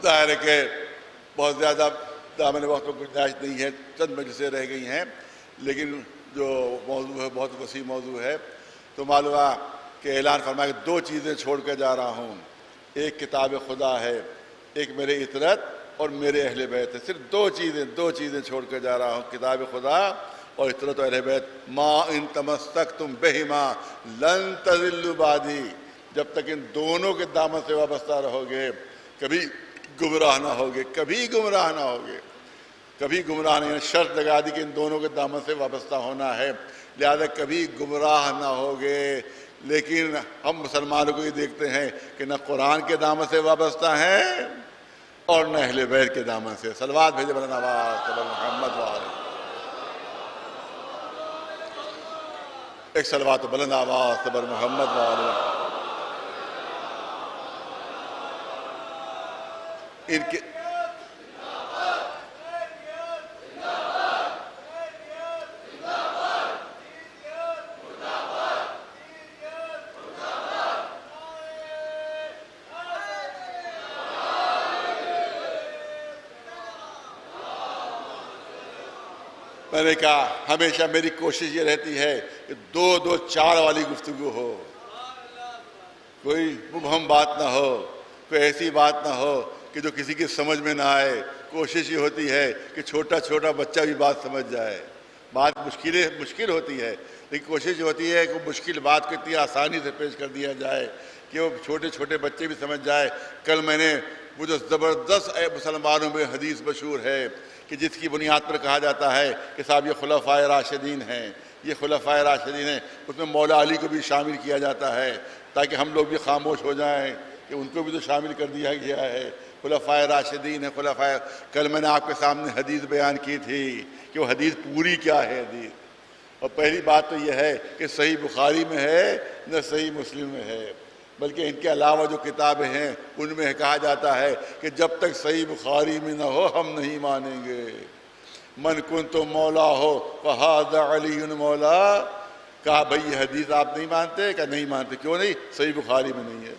ظاہر ہے کہ بہت زیادہ دامن وقت میں گنجائش نہیں ہے، چند مجلسیں رہ گئی ہیں، لیکن جو موضوع ہے بہت وسیع موضوع ہے۔ تو معلوم ہے کہ اعلان فرمایا کہ 2 چیزیں چھوڑ کے جا رہا ہوں، ایک کتاب خدا ہے، ایک میرے اطرت اور میرے اہل بیت ہے۔ صرف 2 چیزیں چھوڑ کے جا رہا ہوں، کتاب خدا اور اطرت و اہل بیت۔ ما ان تمسکتم بہما لن تضلوا بعدی، جب تک ان دونوں کے دامن سے وابستہ رہو گے کبھی گمراہ نہ ہوگے، کبھی گمراہ نہ ہوگے، کبھی گمراہ نہیں۔ شرط لگا دی کہ ان دونوں کے دامن سے وابستہ ہونا ہے، لہذا کبھی گمراہ نہ ہوگے۔ لیکن ہم مسلمانوں کو یہ دیکھتے ہیں کہ نہ قرآن کے دامن سے وابستہ ہیں اور نہ اہل بیت کے دامن سے۔ صلوات بھیجے بلند آواز پر محمد والے۔ ایک صلوات بلند آواز پر محمد والے۔ ان کے میں نے کہا ہمیشہ میری کوشش یہ رہتی ہے کہ 2-2-4 والی گفتگو ہو، کوئی مبہم بات نہ ہو، کوئی ایسی بات نہ ہو کہ جو کسی کی سمجھ میں نہ آئے۔ کوشش یہ ہوتی ہے کہ چھوٹا بچہ بھی بات سمجھ جائے۔ بات مشکل ہوتی ہے، لیکن کوشش یہ ہوتی ہے کہ مشکل بات کو اتنی آسانی سے پیش کر دیا جائے کہ وہ چھوٹے بچے بھی سمجھ جائے۔ کل میں نے وہ جو زبردست مسلمانوں میں حدیث مشہور ہے کہ جس کی بنیاد پر کہا جاتا ہے کہ صاحب یہ خلفائے راشدین ہیں، یہ خلفائے راشدین ہیں، اس میں مولا علی کو بھی شامل کیا جاتا ہے تاکہ ہم لوگ بھی خاموش ہو جائیں کہ ان کو بھی تو شامل کر دیا گیا ہے۔ خلفائے راشدین ہیں، خلفائے۔ کل میں نے آپ کے سامنے حدیث بیان کی تھی کہ وہ حدیث پوری کیا ہے حدیث، اور پہلی بات تو یہ ہے کہ صحیح بخاری میں ہے نہ صحیح مسلم میں ہے، بلکہ ان کے علاوہ جو کتابیں ہیں ان میں کہا جاتا ہے کہ جب تک صحیح بخاری میں نہ ہو ہم نہیں مانیں گے۔ من کنت مولا ہو فہذا علی مولا۔ کہا بھئی یہ حدیث آپ نہیں مانتے؟ کہ نہیں مانتے۔ کیوں نہیں؟ صحیح بخاری میں نہیں ہے،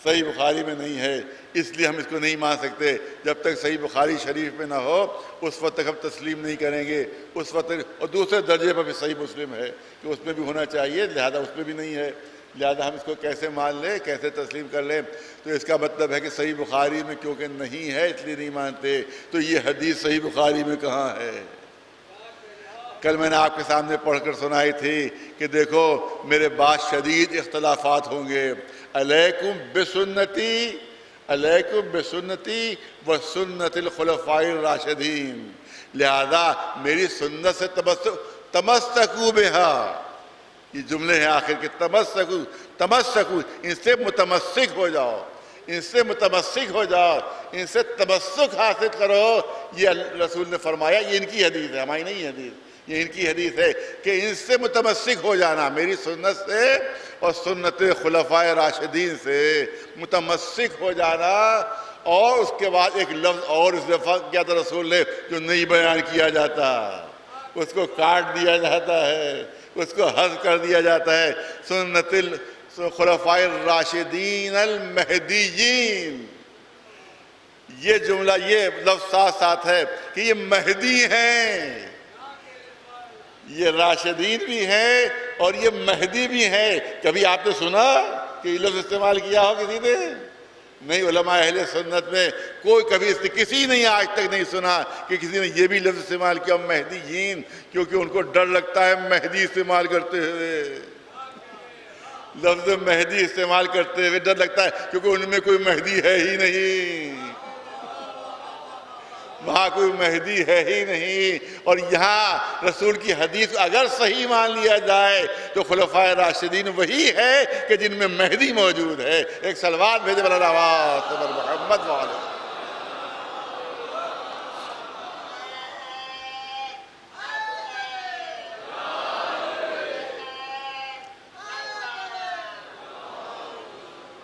صحیح بخاری میں نہیں ہے، اس لیے ہم اس کو نہیں مان سکتے۔ جب تک صحیح بخاری شریف میں نہ ہو اس وقت تک ہم تسلیم نہیں کریں گے، اس وقت تک۔ اور دوسرے درجے پر بھی صحیح مسلم ہے کہ اس میں بھی ہونا چاہیے، لہذا اس میں بھی نہیں ہے، لہذا ہم اس کو کیسے مان لیں، کیسے تسلیم کر لیں؟ تو اس کا مطلب ہے کہ صحیح بخاری میں کیونکہ نہیں ہے اس لیے نہیں مانتے۔ تو یہ حدیث صحیح بخاری میں کہاں ہے؟ کل میں نے آپ کے سامنے پڑھ کر سنائی تھی کہ دیکھو میرے بعد شدید اختلافات ہوں گے، علیکم بسنتی و سنت الخلفاء الراشدین، لہذا میری سنت سے تمسکو بہا۔ یہ جملے ہیں آخر کے، تمسکو، ان سے متمسک ہو جاؤ، ان سے متمسک ہو جاؤ، ان سے تمسک حاصل کرو، یہ رسول نے فرمایا، یہ ان کی حدیث ہے، ہماری نہیں حدیث، یہ ان کی حدیث ہے کہ ان سے متمسک ہو جانا، میری سنت سے اور سنت خلفائے راشدین سے متمسک ہو جانا۔ اور اس کے بعد ایک لفظ اور اس دفعہ کیا تھا رسول نے جو نہیں بیان کیا جاتا، اس کو کاٹ دیا جاتا ہے، اس کو حذف کر دیا جاتا ہے، سنت خلفائے الراشدین المہدیین۔ یہ جملہ، یہ لفظ ساتھ ساتھ ہے کہ یہ مہدی ہیں، یہ راشدین بھی ہیں اور یہ مہدی بھی ہیں۔ کبھی آپ نے سنا کہ یہ لفظ استعمال کیا ہو کسی نے؟ نہیں، علماء اہل سنت میں کوئی کبھی کسی نے آج تک نہیں سنا کہ کسی نے یہ بھی لفظ استعمال کیا مہدیین، کیونکہ ان کو ڈر لگتا ہے مہدی استعمال کرتے ہوئے، لفظ مہدی استعمال کرتے ہوئے ڈر لگتا ہے، کیونکہ ان میں کوئی مہدی ہے ہی نہیں، وہاں کوئی مہدی ہے ہی نہیں۔ اور یہاں رسول کی حدیث اگر صحیح مان لیا جائے تو خلفائے راشدین وہی ہے کہ جن میں مہدی موجود ہے۔ ایک صلوات بھیجے بلا نواز محمد والے۔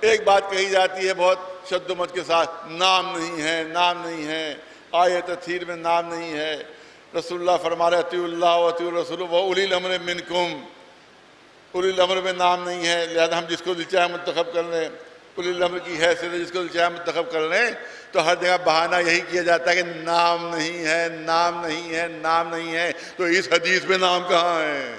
ایک بات کہی جاتی ہے بہت شد و مت کے ساتھ، نام نہیں ہے، نام نہیں ہے، آیت تطہیر میں نام نہیں ہے۔ رسول اللہ فرما رہے اطیعوا اللہ و اطیعوا الرسول واولی الامر منکم، اولی الامر میں نام نہیں ہے، لہذا ہم جس کو دل چاہے منتخب کر لیں، اولی الامر کی حیثیت سے جس کو دل چاہے منتخب کر لیں۔ تو ہر جگہ بہانہ یہی کیا جاتا ہے کہ نام نہیں ہے، نام نہیں ہے، نام نہیں ہے۔ تو اس حدیث میں نام کہاں ہے؟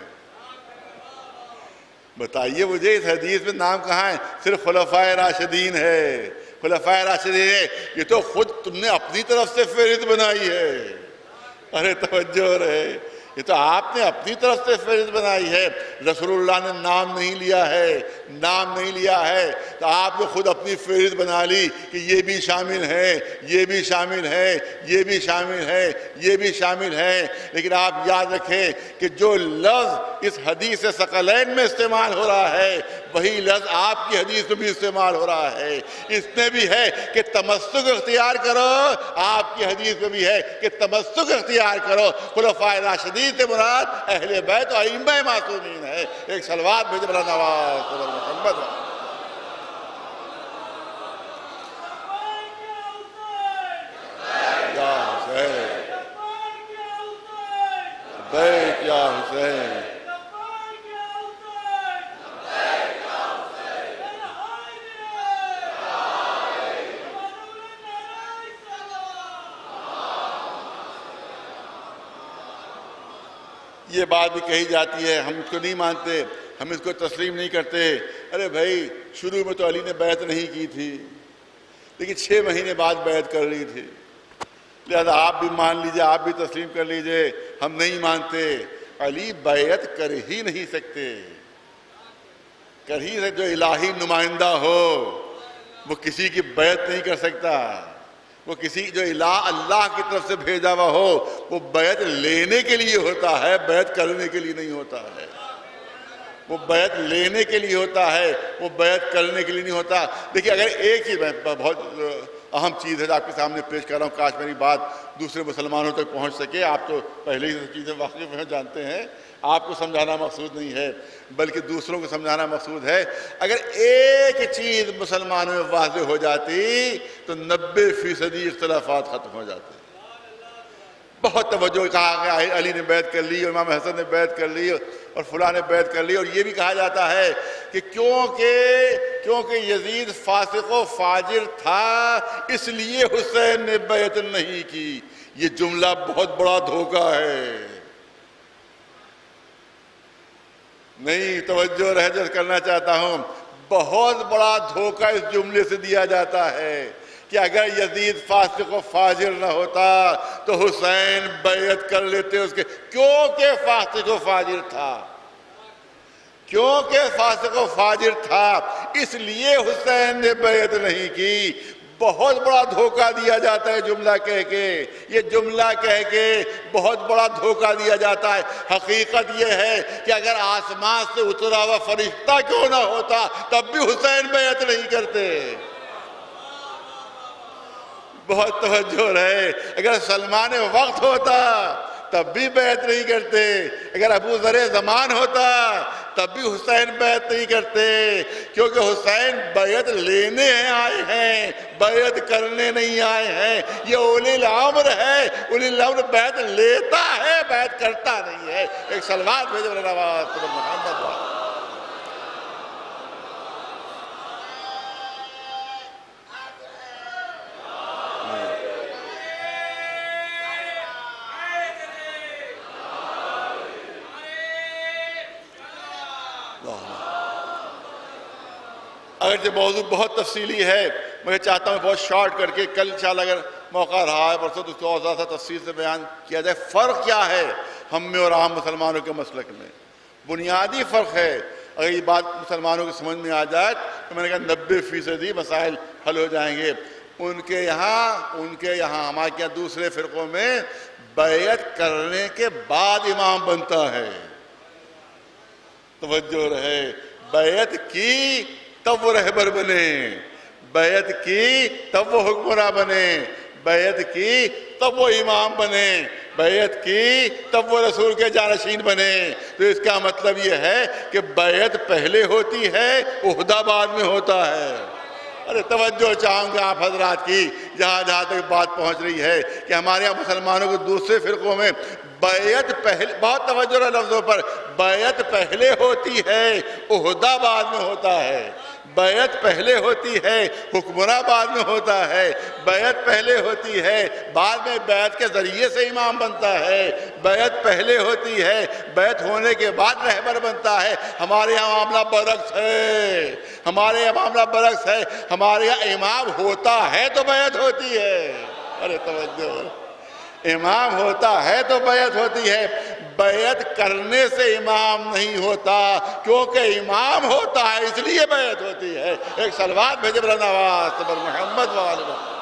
بتائیے مجھے، اس حدیث میں نام کہاں ہے؟ صرف خلفائے راشدین ہے، خلفائے راشدین ہے۔ یہ تو خود تم نے اپنی طرف سے فہرست بنائی ہے، ارے توجہ رہے، یہ تو آپ نے اپنی طرف سے فہرست بنائی ہے۔ رسول اللہ نے نام نہیں لیا ہے، نام نہیں لیا ہے، تو آپ نے خود اپنی فہرست بنا لی کہ یہ بھی شامل ہے، یہ بھی شامل ہے، یہ بھی شامل ہے، یہ بھی شامل ہے۔ لیکن آپ یاد رکھیں کہ جو لفظ اس حدیث ثقلین میں استعمال ہو رہا ہے وہی لفظ آپ کی حدیث میں بھی استعمال ہو رہا ہے۔ اس میں بھی ہے کہ تمسک اختیار کرو، آپ کی حدیث میں بھی ہے کہ تمسک اختیار کرو۔ خلفائے راشدین سے مراد اہل بیت و ائمہ معصومین ہے۔ ایک صلوات بھیجے بلا نواز محمد۔ یا حسین بیت، یا حسین یہ بات بھی کہی جاتی ہے، ہم اس کو نہیں مانتے، ہم اس کو تسلیم نہیں کرتے۔ ارے بھائی، شروع میں تو علی نے بیعت نہیں کی تھی، لیکن 6 مہینے بعد بیعت کر رہی تھی، لہذا آپ بھی مان لیجئے، آپ بھی تسلیم کر لیجئے۔ ہم نہیں مانتے، علی بیعت کر ہی نہیں سکتے، کر ہی جو الہی نمائندہ ہو وہ کسی کی بیعت نہیں کر سکتا۔ وہ کسی جو اللہ کی طرف سے بھیجا ہوا ہو وہ بیعت لینے کے لیے ہوتا ہے، بیعت کرنے کے لیے نہیں ہوتا ہے۔ وہ بیعت لینے کے لیے ہوتا ہے، وہ بیعت کرنے کے لیے نہیں ہوتا۔ دیکھیے، اگر ایک چیز میں بہت اہم چیز ہے آپ کے سامنے پیش کر رہا ہوں، کاش میری بات دوسرے مسلمانوں تک پہنچ سکے۔ آپ تو پہلے ہی چیزیں واقف ہیں، جانتے ہیں، آپ کو سمجھانا مقصود نہیں ہے بلکہ دوسروں کو سمجھانا مقصود ہے۔ اگر ایک چیز مسلمانوں میں واضح ہو جاتی تو 90% اختلافات ختم ہو جاتے۔ بہت توجہ کہا کہ علی نے بیعت کر لی، امام حسن نے بیعت کر لی اور فلاں نے بیعت کر لی، اور یہ بھی کہا جاتا ہے کہ کیونکہ یزید فاسق و فاجر تھا اس لیے حسین نے بیعت نہیں کی۔ یہ جملہ بہت بڑا دھوکہ ہے۔ نہیں، توجہ رہجر کرنا چاہتا ہوں، بہت بڑا دھوکہ اس جملے سے دیا جاتا ہے کہ اگر یزید فاسق و فاجر نہ ہوتا تو حسین بیعت کر لیتے اس کے، کیونکہ فاسق و فاجر تھا، کیونکہ فاسق و فاجر تھا اس لیے حسین نے بیعت نہیں کی۔ بہت بڑا دھوکہ دیا جاتا ہے جملہ کہہ کے، یہ جملہ کہہ کے بہت بڑا دھوکہ دیا جاتا ہے۔ حقیقت یہ ہے کہ اگر آسمان سے اترا ہوا فرشتہ کیوں نہ ہوتا تب بھی حسین بیعت نہیں کرتے۔ بہت توجہ رہے. اگر سلمان وقت ہوتا تب بھی بیعت نہیں کرتے, اگر ابو ذر زمان ہوتا تب بھی حسین بیعت نہیں کرتے, کیونکہ حسین بیعت لینے آئے ہیں, بیعت کرنے نہیں آئے ہیں. یہ اولی الامر ہے, اولی الامر بیعت لیتا ہے, بیعت کرتا نہیں ہے. ایک صلوات بھیجو محمد وعلیہ. اگرچہ موضوع بہت تفصیلی ہے, میں چاہتا ہوں بہت شارٹ کر کے کل انشاءاللہ اگر موقع رہا ہے پرسوں تو اس کو اور زیادہ تفصیل سے بیان کیا جائے. فرق کیا ہے ہم میں اور عام مسلمانوں کے مسلک میں؟ بنیادی فرق ہے. اگر یہ بات مسلمانوں کی سمجھ میں آ جائے تو میں نے کہا 90% مسائل حل ہو جائیں گے. ان کے یہاں ہمارے یہاں دوسرے فرقوں میں بیعت کرنے کے بعد امام بنتا ہے. توجہ رہے, بیعت کی تب وہ رہبر بنے, بیعت کی تب وہ حکمراں بنے, بیعت کی تب وہ امام بنے, بیعت کی تب وہ رسول کے جانشین بنے. تو اس کا مطلب یہ ہے کہ بیعت پہلے ہوتی ہے, عہدہ بعد میں ہوتا ہے. ارے توجہ چاہوں گا آپ حضرات کی جہاں تک بات پہنچ رہی ہے کہ ہمارے یہاں مسلمانوں کو دوسرے فرقوں میں بیعت پہلے, بہت توجہ رہے لفظوں پر, بیعت پہلے ہوتی ہے, عہدہ بعد میں ہوتا ہے. بیعت پہلے ہوتی ہے, حکمراں بعد میں ہوتا ہے. بیعت پہلے ہوتی ہے, بعد میں بیعت کے ذریعے سے امام بنتا ہے. بیعت پہلے ہوتی ہے, بیعت ہونے کے بعد رہبر بنتا ہے. ہمارے یہاں معاملہ برعکس ہے, ہمارے یہاں معاملہ برعکس ہے. ہمارے یہاں امام ہوتا ہے تو بیعت ہوتی ہے. ارے توجہ, امام ہوتا ہے تو بیعت ہوتی ہے. بیعت کرنے سے امام نہیں ہوتا, کیونکہ امام ہوتا ہے اس لیے بیعت ہوتی ہے. ایک صلوات بھیجے بلند آواز سے بر محمد وآل محمد.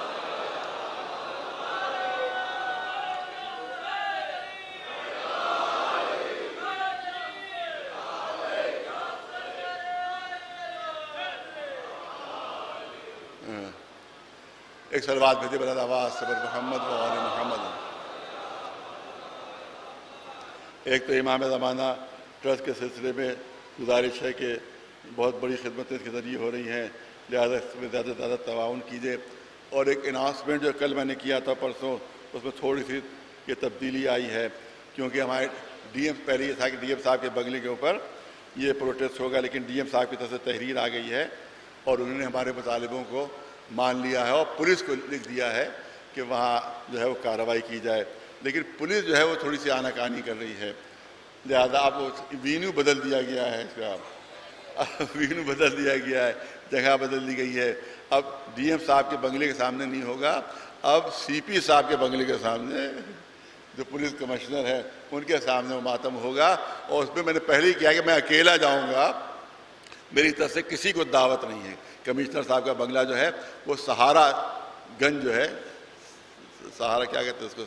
ایک صلوات بھیجے بلند آواز سے بر محمد وآل محمد. ایک تو امام زمانہ ٹرسٹ کے سلسلے میں گزارش ہے کہ بہت بڑی خدمتیں اس کے ذریعے ہو رہی ہیں, لہذا اس میں زیادہ سے زیادہ تعاون کیجیے. اور ایک اناؤنسمنٹ جو کل میں نے کیا تھا پرسوں, اس میں تھوڑی سی یہ تبدیلی آئی ہے, کیونکہ ہمارے ڈی ایم, پہلے یہ تھا کہ ڈی ایم صاحب کے بنگلے کے اوپر یہ پروٹیسٹ ہوگا, لیکن ڈی ایم صاحب کی طرف سے تحریر آ گئی ہے اور انہوں نے ہمارے مطالبوں کو مان لیا ہے اور پولیس کو لکھ دیا ہے کہ وہاں جو ہے وہ کارروائی کی جائے. لیکن پولیس جو ہے وہ تھوڑی سی آناکانی کر رہی ہے, لہذا اب وینیو بدل دیا گیا ہے, اس کا وینیو بدل دیا گیا ہے, جگہ بدل دی گئی ہے. اب ڈی ایم صاحب کے بنگلے کے سامنے نہیں ہوگا, اب سی پی صاحب کے بنگلے کے سامنے, جو پولیس کمشنر ہے ان کے سامنے وہ ماتم ہوگا. اور اس میں میں نے پہلے ہی کیا کہ میں اکیلا جاؤں گا, میری طرف سے کسی کو دعوت نہیں ہے. کمشنر صاحب کا بنگلہ جو ہے وہ سہارا گنج جو ہے, سہارا کیا کہتے ہیں اس کو,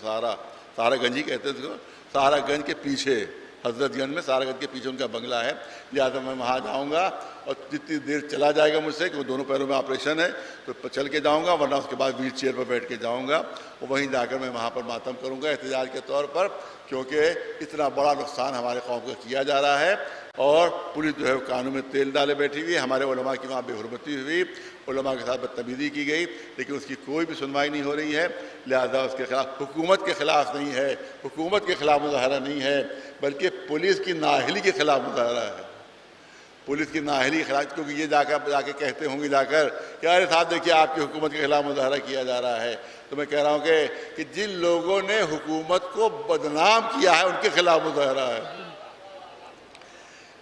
سہارا گنج ہی کہتے ہیں اس کو, سہارا گنج کے پیچھے, حضرت گنج میں سہارا گنج کے پیچھے ان کا بنگلہ ہے. لہٰذا میں وہاں جاؤں گا اور جتنی دیر چلا جائے گا مجھ سے, کہ دونوں پیروں میں آپریشن ہے, تو چل کے جاؤں گا, ورنہ اس کے بعد ویل چیئر پر بیٹھ کے جاؤں گا. اور وہیں جا کر میں وہاں پر ماتم کروں گا احتجاج کے طور پر, کیونکہ اتنا بڑا نقصان ہمارے قوم کو کیا جا رہا ہے. اور پولیس جو ہے وہ کانوں میں تیل ڈالے بیٹھی ہوئی ہے. ہمارے علماء کی وہاں بے حرمتی ہوئی, علماء کے ساتھ بدتمیزی کی گئی, لیکن اس کی کوئی بھی سنوائی نہیں ہو رہی ہے. لہذا اس کے خلاف, حکومت کے خلاف نہیں ہے, حکومت کے خلاف مظاہرہ نہیں ہے, بلکہ پولیس کی نااہلی کے خلاف مظاہرہ ہے. پولیس کی نااہلی کے خلاف, کیونکہ یہ جا کے کہتے ہوں گے جا کر کہ ارے صاحب دیکھیے آپ کی حکومت کے خلاف مظاہرہ کیا جا رہا ہے. تو میں کہہ رہا ہوں کہ جن لوگوں نے حکومت کو بدنام کیا ہے ان کے خلاف مظاہرہ ہے,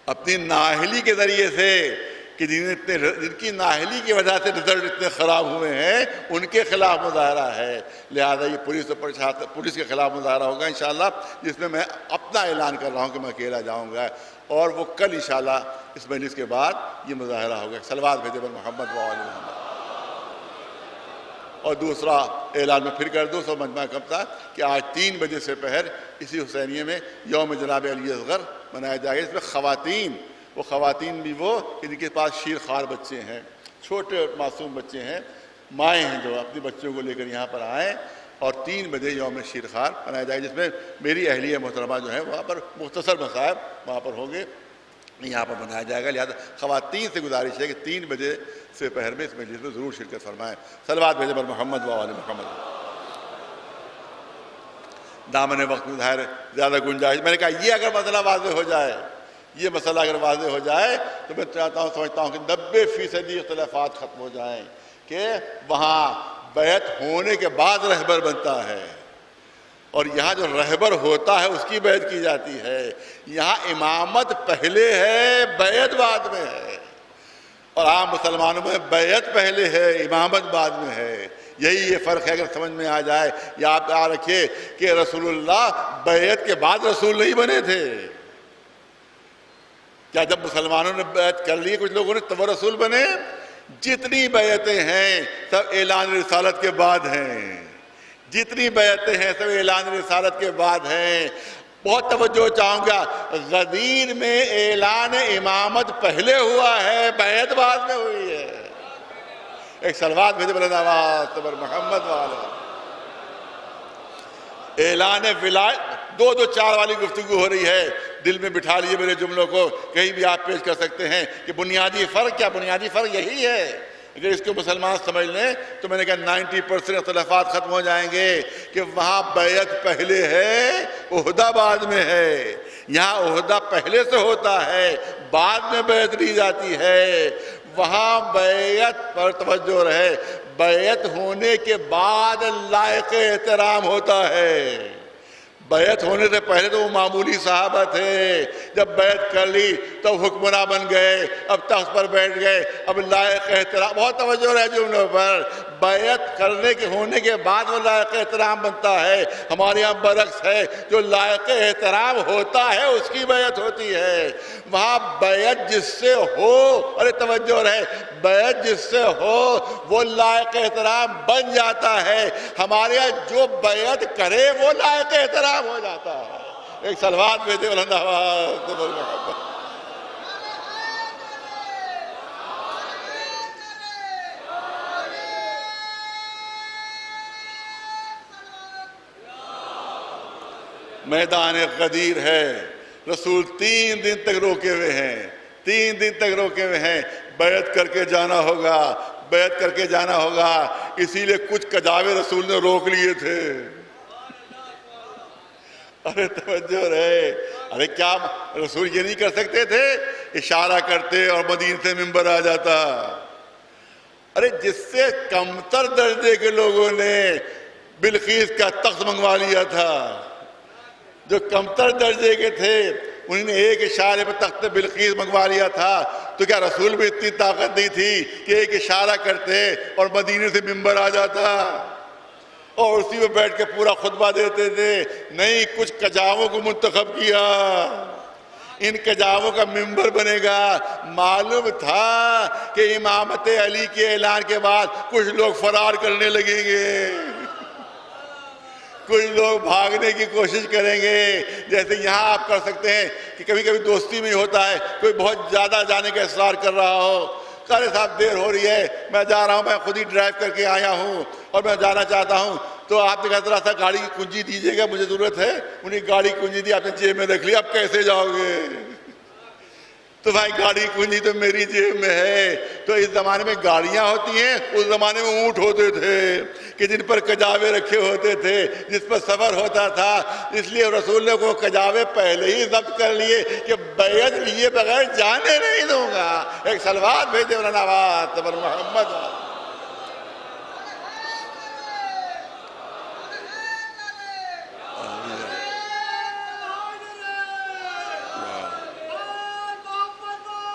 اپنی نااہلی کے ذریعے سے, کہ جن کی نااہلی کی وجہ سے رزلٹ اتنے خراب ہوئے ہیں ان کے خلاف مظاہرہ ہے. لہذا یہ پولیس کے خلاف مظاہرہ ہوگا انشاءاللہ, جس میں اپنا اعلان کر رہا ہوں کہ میں اکیلا جاؤں گا, اور وہ کل انشاءاللہ اس مجلس کے بعد یہ مظاہرہ ہوگا. صلوات بھیجے بر محمد وآل محمد. اور دوسرا اعلان میں پھر کر دوں, سو مجمع کب تھا کہ آج 3 بجے سے پہر اسی حسینیے میں یوم جناب علی اصغر منایا جائے گا. اس میں خواتین, وہ خواتین بھی وہ جن کے پاس شیر خوار بچے ہیں, چھوٹے اور معصوم بچے ہیں, مائیں ہیں جو اپنے بچوں کو لے کر یہاں پر آئیں، اور 3 بجے یوم شیرخوار منایا جائے، جس میں میری اہلیہ محترمہ جو ہے وہاں پر مختصر مصائب وہاں پر ہوں گے، یہاں پر منایا جائے گا۔ لہٰذا خواتین سے گزارش ہے کہ 3 بجے سے پہر میں اس مجلس میں ضرور شرکت فرمائیں۔ صلوات بھیجیں بر محمد و آل محمد۔ دامن وقت میں ظاہر زیادہ گنجائش، میں نے کہا یہ اگر مسئلہ واضح ہو جائے، یہ مسئلہ اگر واضح ہو جائے تو میں چاہتا ہوں، سمجھتا ہوں کہ 90% اختلافات ختم ہو جائیں، کہ وہاں بیعت ہونے کے بعد رہبر بنتا ہے، اور یہاں جو رہبر ہوتا ہے اس کی بیعت کی جاتی ہے۔ یہاں امامت پہلے ہے، بیعت بعد میں ہے، اور عام مسلمانوں میں بیعت پہلے ہے، امامت بعد میں ہے۔ یہی یہ فرق ہے، اگر سمجھ میں آ جائے۔ یا آپ یاد رکھیے کہ رسول اللہ بیعت کے بعد رسول نہیں بنے تھے۔ کیا جب مسلمانوں نے بیعت کر لی کچھ لوگوں نے تو وہ رسول بنے؟ جتنی بیعتیں ہیں سب اعلان رسالت کے بعد ہیں، جتنی بیعتیں ہیں سب اعلان رسالت کے بعد ہیں۔ بہت توجہ چاہوں گا، غدیر میں اعلان امامت پہلے ہوا ہے، بیعت بعد میں ہوئی ہے۔ ایک صلوات بھیجے بلند آواز بر محمد والا۔ اعلان ولایت 2 4 والی گفتگو ہو رہی ہے، دل میں بٹھا لیے میرے جملوں کو، کہیں بھی آپ پیش کر سکتے ہیں کہ بنیادی فرق کیا؟ بنیادی فرق یہی ہے۔ اگر اس کو مسلمان سمجھ لیں تو میں نے کہا 90% اختلافات ختم ہو جائیں گے، کہ وہاں بیعت پہلے ہے، عہدہ بعد میں ہے۔ یہاں عہدہ پہلے سے ہوتا ہے، بعد میں بیعت لی جاتی ہے۔ وہاں بیعت پر توجہ رہے، بیعت ہونے کے بعد لائق احترام ہوتا ہے۔ بیعت ہونے سے پہلے تو وہ معمولی صحابہ تھے، جب بیعت کر لی تب حکمراں بن گئے، اب تخت پر بیٹھ گئے، اب لائق احترام۔ بہت توجہ رہے جملوں پر، بیعت کرنے کے ہونے کے بعد وہ لائق احترام بنتا ہے۔ ہمارے یہاں برعکس ہے، جو لائق احترام ہوتا ہے اس کی بیعت ہوتی ہے۔ وہاں بیعت جس سے ہو، ارے توجہ رہے، بیعت جس سے ہو وہ لائق احترام بن جاتا ہے۔ ہمارے یہاں جو بیعت کرے وہ لائق احترام ہو جاتا ہے۔ ایک صلوات بھیجے بلند آواز بر محمد۔ میدان غدیر ہے، رسول 3 دن تک روکے ہوئے ہیں، 3 دن تک روکے ہوئے ہیں۔ بیعت کر کے جانا ہوگا، بیعت کر کے جانا ہوگا، اسی لیے کچھ کجاوے رسول نے روک لیے تھے۔ ارے توجہ رہے، ارے کیا رسول یہ نہیں کر سکتے تھے؟ اشارہ کرتے اور مدینے سے منبر آ جاتا۔ ارے جس سے کمتر درجے کے لوگوں نے بلقیس کا تخت منگوا لیا تھا، جو کمتر درجے کے تھے انہوں نے ایک اشارے پر تخت بلقیس منگوا لیا تھا، تو کیا رسول میں اتنی طاقت نہیں تھی کہ ایک اشارہ کرتے اور مدینے سے منبر آ جاتا اور اسی میں بیٹھ کے پورا خطبہ دیتے تھے؟ نہیں، کچھ کجاووں کو منتخب کیا، ان کجاووں کا منبر بنے گا۔ معلوم تھا کہ امامت علی کے اعلان کے بعد کچھ لوگ فرار کرنے لگیں گے، کچھ لوگ بھاگنے کی کوشش کریں گے۔ جیسے یہاں آپ کر سکتے ہیں کہ کبھی کبھی دوستی میں ہوتا ہے، کوئی بہت زیادہ جانے کا اصرار کر رہا ہو، ارے صاحب دیر ہو رہی ہے، میں جا رہا ہوں، میں خود ہی ڈرائیو کر کے آیا ہوں اور میں جانا چاہتا ہوں، تو آپ نے کہا ذرا سا گاڑی کی کنجی دیجیے گا، مجھے ضرورت ہے۔ انہیں گاڑی کنجی دی، آپ نے جیب میں رکھ لی، اب کیسے جاؤ گے؟ تو بھائی گاڑی کنجی تو میری جیب میں ہے۔ تو اس زمانے میں گاڑیاں ہوتی ہیں، اس زمانے میں اونٹ ہوتے تھے کہ جن پر کجاوے رکھے ہوتے تھے، جس پر سفر ہوتا تھا۔ اس لیے رسول نے وہ کجاوے پہلے ہی ضبط کر لیے کہ بیعت لیے بغیر جانے نہیں دوں گا۔ ایک صلوات بھیجے مولانا آواز بر محمد۔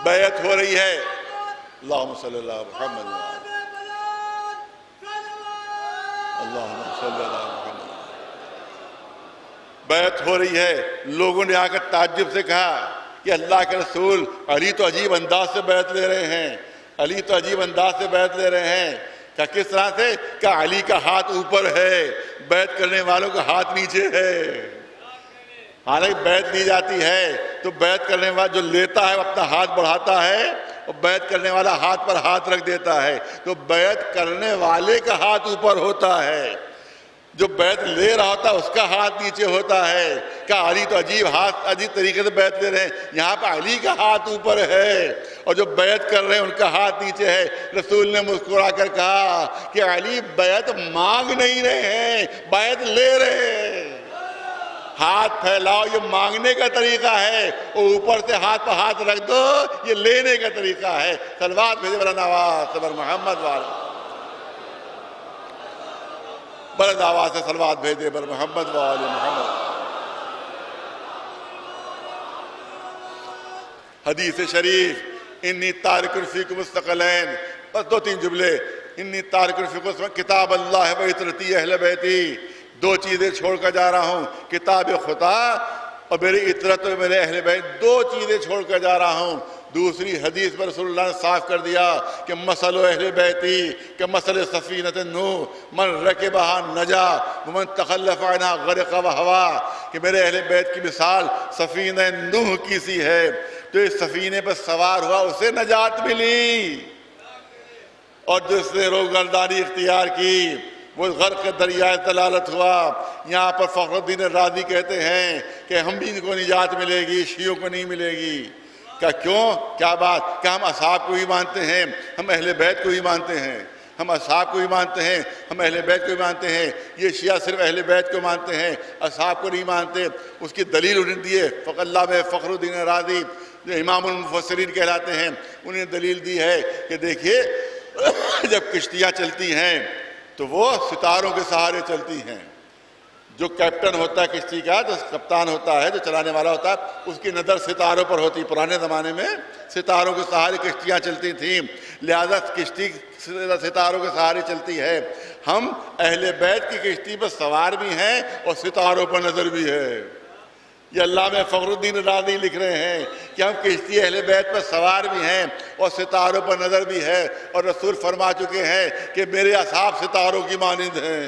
بیعت ہو رہی ہے، اللہم صلی اللہ محمد، اللہم صلی اللہ محمد۔ بیعت ہو رہی ہے، لوگوں نے آ کر تعجب سے کہا کہ اللہ کے رسول، علی تو عجیب انداز سے بیعت لے رہے ہیں، علی تو عجیب انداز سے بیعت لے رہے ہیں۔ کہ کس طرح سے؟ کہ علی کا ہاتھ اوپر ہے، بیعت کرنے والوں کا ہاتھ نیچے ہے۔ حالانکہ بیعت لی جاتی ہے تو بیعت کرنے والا جو لیتا ہے وہ اپنا ہاتھ بڑھاتا ہے اور بیعت کرنے والا ہاتھ پر ہاتھ رکھ دیتا ہے تو بیعت کرنے والے کا ہاتھ اوپر ہوتا ہے، جو بیعت لے رہا ہوتا ہے اس کا ہاتھ نیچے ہوتا ہے۔ کہ علی تو عجیب طریقے سے بیعت لے رہے ہیں، یہاں پہ علی کا ہاتھ اوپر ہے اور جو بیعت کر رہے ہیں ان کا ہاتھ نیچے ہے۔ رسول نے مسکرا کر کہا کہ علی بیعت مانگ نہیں رہے ہیں، بیعت لے رہے ہیں۔ ہاتھ پھیلاؤ یہ مانگنے کا طریقہ ہے، اور اوپر سے ہاتھ پر ہاتھ رکھ دو یہ لینے کا طریقہ ہے۔ صلوات بھیجے بلند آواز سے بر محمد والے، بلند آواز سے صلوات بھیجے بر محمد والے محمد۔ حدیث شریف انی تارک فیکم الثقلین، بس 2-3 جملے۔ انی تارک فیکم کتاب اللہ و عطرتی اہل بیتی، 2 چیزیں چھوڑ کر جا رہا ہوں، کتاب خدا اور میری عطرت اور میرے اہل بیت، 2 چیزیں چھوڑ کر جا رہا ہوں۔ دوسری حدیث پر رسول اللہ نے صاف کر دیا کہ مثل اہل بیتی کہ مثل سفینۃ نوح من رکبہا نجا ومن تخلف عنہا غرق وہوا، کہ میرے اہل بیت کی مثال سفینہ نوح کی سی ہے، جو اس سفینے پر سوار ہوا اسے نجات ملی، اور جس نے روگردانی اختیار کی وہ غرق دریائے دلالت ہوا۔ یہاں پر فخر الدین رازی کہتے ہیں کہ ہم بھی کو نجات ملے گی، شیعوں کو نہیں ملے گی۔ کیوں؟ کیا بات؟ کہ ہم اصحاب کو ہی مانتے ہیں، ہم اہل بیت کو ہی مانتے ہیں، ہم اصحاب کو ہی مانتے ہیں، ہم اہل بیت کو ہی مانتے ہیں۔ یہ شیعہ صرف اہل بیت کو مانتے ہیں، اصحاب کو نہیں مانتے۔ اس کی دلیل انہیں دیے علامہ فخر الدین رازی جو امام المفسرین کہلاتے ہیں، انہیں دلیل دی ہے کہ دیکھیے جب کشتیاں چلتی ہیں تو وہ ستاروں کے سہارے چلتی ہیں۔ جو کیپٹن ہوتا ہے کشتی کا، جو کپتان ہوتا ہے، جو چلانے والا ہوتا ہے، اس کی نظر ستاروں پر ہوتی۔ پرانے زمانے میں ستاروں کے سہارے کشتیاں چلتی تھیں، لہذا کشتی ستاروں کے سہارے چلتی ہے۔ ہم اہل بیت کی کشتی پر سوار بھی ہیں اور ستاروں پر نظر بھی ہے۔ یہ علامہ فخر الدین رازی لکھ رہے ہیں کہ ہم کشتی اہل بیت پر سوار بھی ہیں اور ستاروں پر نظر بھی ہے، اور رسول فرما چکے ہیں کہ میرے اصحاب ستاروں کی مانند ہیں۔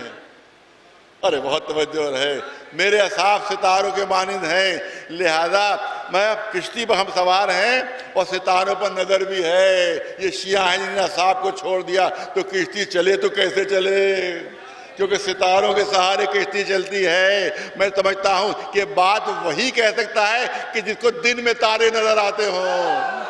ارے بہت توجہ ہے، میرے اصحاب ستاروں کے مانند ہیں، لہذا میں کشتی پر ہم سوار ہیں اور ستاروں پر نظر بھی ہے۔ یہ شیعہ ہیں جنہوں نے اصحاب کو چھوڑ دیا تو کشتی چلے تو کیسے چلے؟ کیونکہ ستاروں کے سہارے کشتی چلتی ہے۔ میں سمجھتا ہوں کہ بات وہی کہہ سکتا ہے کہ جس کو دن میں تارے نظر آتے ہوں۔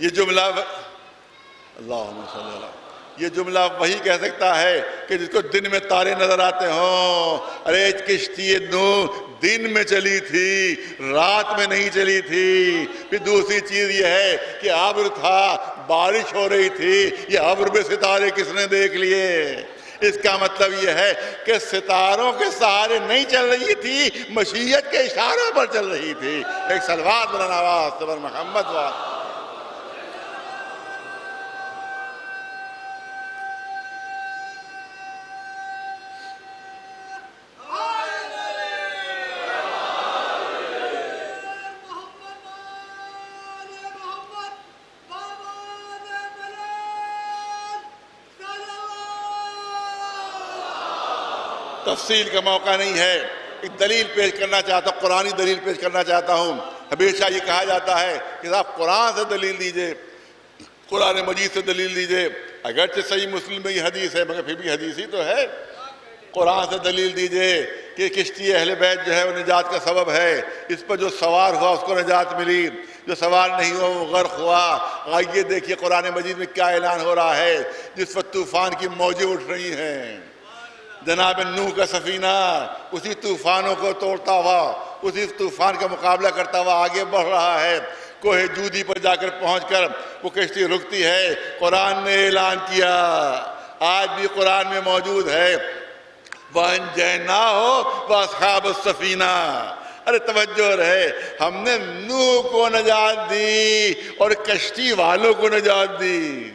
یہ جملہ اللہم صلی اللہ، یہ جملہ وہی کہہ سکتا ہے کہ جس کو دن میں تارے نظر آتے ہوں۔ ارے کشتی نوح دن میں چلی تھی، رات میں نہیں چلی تھی۔ پھر دوسری چیز یہ ہے کہ ابر تھا، بارش ہو رہی تھی، یہ ابر میں ستارے کس نے دیکھ لیے؟ اس کا مطلب یہ ہے کہ ستاروں کے سہارے نہیں چل رہی تھی، مشیت کے اشاروں پر چل رہی تھی۔ ایک صلوات بلند آواز سے بر محمد وآلہ۔ تفصیل کا موقع نہیں ہے، ایک دلیل پیش کرنا چاہتا ہوں، قرآنی دلیل پیش کرنا چاہتا ہوں۔ ہمیشہ یہ کہا جاتا ہے کہ آپ قرآن سے دلیل دیجئے، قرآن مجید سے دلیل دیجئے۔ اگرچہ صحیح مسلم میں یہ حدیث ہے مگر پھر بھی حدیث ہی تو ہے۔ قرآن سے دلیل دیجئے کہ کشتی اہل بیت جو ہے وہ نجات کا سبب ہے، اس پر جو سوار ہوا اس کو نجات ملی، جو سوار نہیں ہوا وہ غرق ہوا۔ آئیے دیکھیے قرآن مجید میں کیا اعلان ہو رہا ہے۔ جس وقت طوفان کی موجیں اٹھ رہی ہیں، جناب نوح کا سفینہ اسی طوفانوں کو توڑتا ہوا، اسی طوفان کا مقابلہ کرتا ہوا آگے بڑھ رہا ہے۔ کوہ جودی پر جا کر پہنچ کر وہ کشتی رکتی ہے۔ قرآن نے اعلان کیا، آج بھی قرآن میں موجود ہے، وَأَنْجَيْنَاهُ وَأَصْحَابَ السَّفِينَةِ۔ ارے توجہ رہے، ہم نے نوح کو نجات دی اور کشتی والوں کو نجات دی۔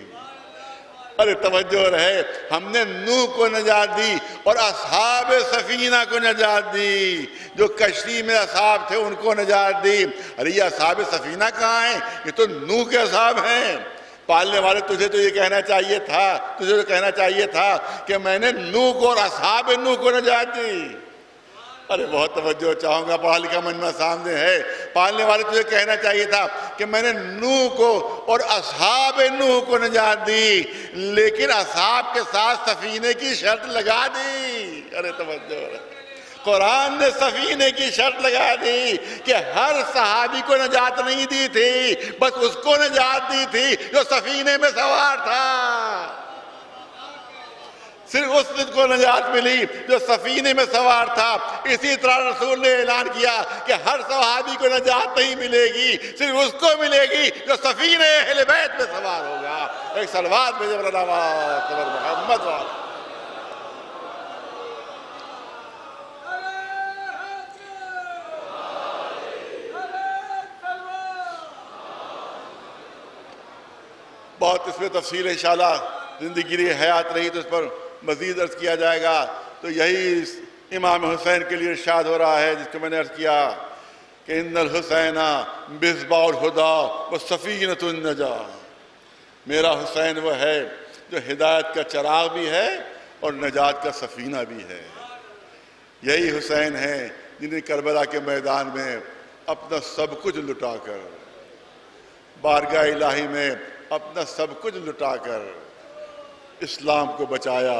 ارے توجہ رہے، ہم نے نوح کو نجات دی اور اصحاب سفینہ کو نجات دی، جو کشتی میں اصحاب تھے ان کو نجات دی۔ ارے یہ اصحاب سفینہ کہاں ہیں؟ یہ تو نوح کے اصحاب ہیں۔ پالنے والے تجھے تو یہ کہنا چاہیے تھا کہ میں نے نوح کو اور اصحاب نوح کو نجات دی. ارے بہت توجہ چاہوں گا، پڑھا لکھا مجمع سامنے ہے. پالنے والے تجھے کہنا چاہیے تھا کہ میں نے نوح کو اور اصحاب نوح کو نجات دی، لیکن اصحاب کے ساتھ سفینے کی شرط لگا دی. ارے توجہ، قرآن نے سفینے کی شرط لگا دی کہ ہر صحابی کو نجات نہیں دی تھی، بس اس کو نجات دی تھی جو سفینے میں سوار تھا. صرف اس کو نجات ملی جو سفینے میں سوار تھا. اسی طرح رسول نے اعلان کیا کہ ہر صحابی کو نجات نہیں ملے گی، صرف اس کو ملے گی جو سفینے اہل بیت میں سوار ہوگا. ایک صلوات بھیجو محمد والا. بہت اس میں تفصیل ہے، انشاءاللہ زندگی کی حیات رہی تو اس پر مزید عرض کیا جائے گا. تو یہی امام حسین کے لیے ارشاد ہو رہا ہے جس کو میں نے عرض کیا کہ ان الحسین مصباح الہدی و سفینۃ النجاۃ. میرا حسین وہ ہے جو ہدایت کا چراغ بھی ہے اور نجات کا سفینہ بھی ہے. یہی حسین ہیں جنہیں کربلا کے میدان میں اپنا سب کچھ لٹا کر، بارگاہ الہی میں اپنا سب کچھ لٹا کر اسلام کو بچایا،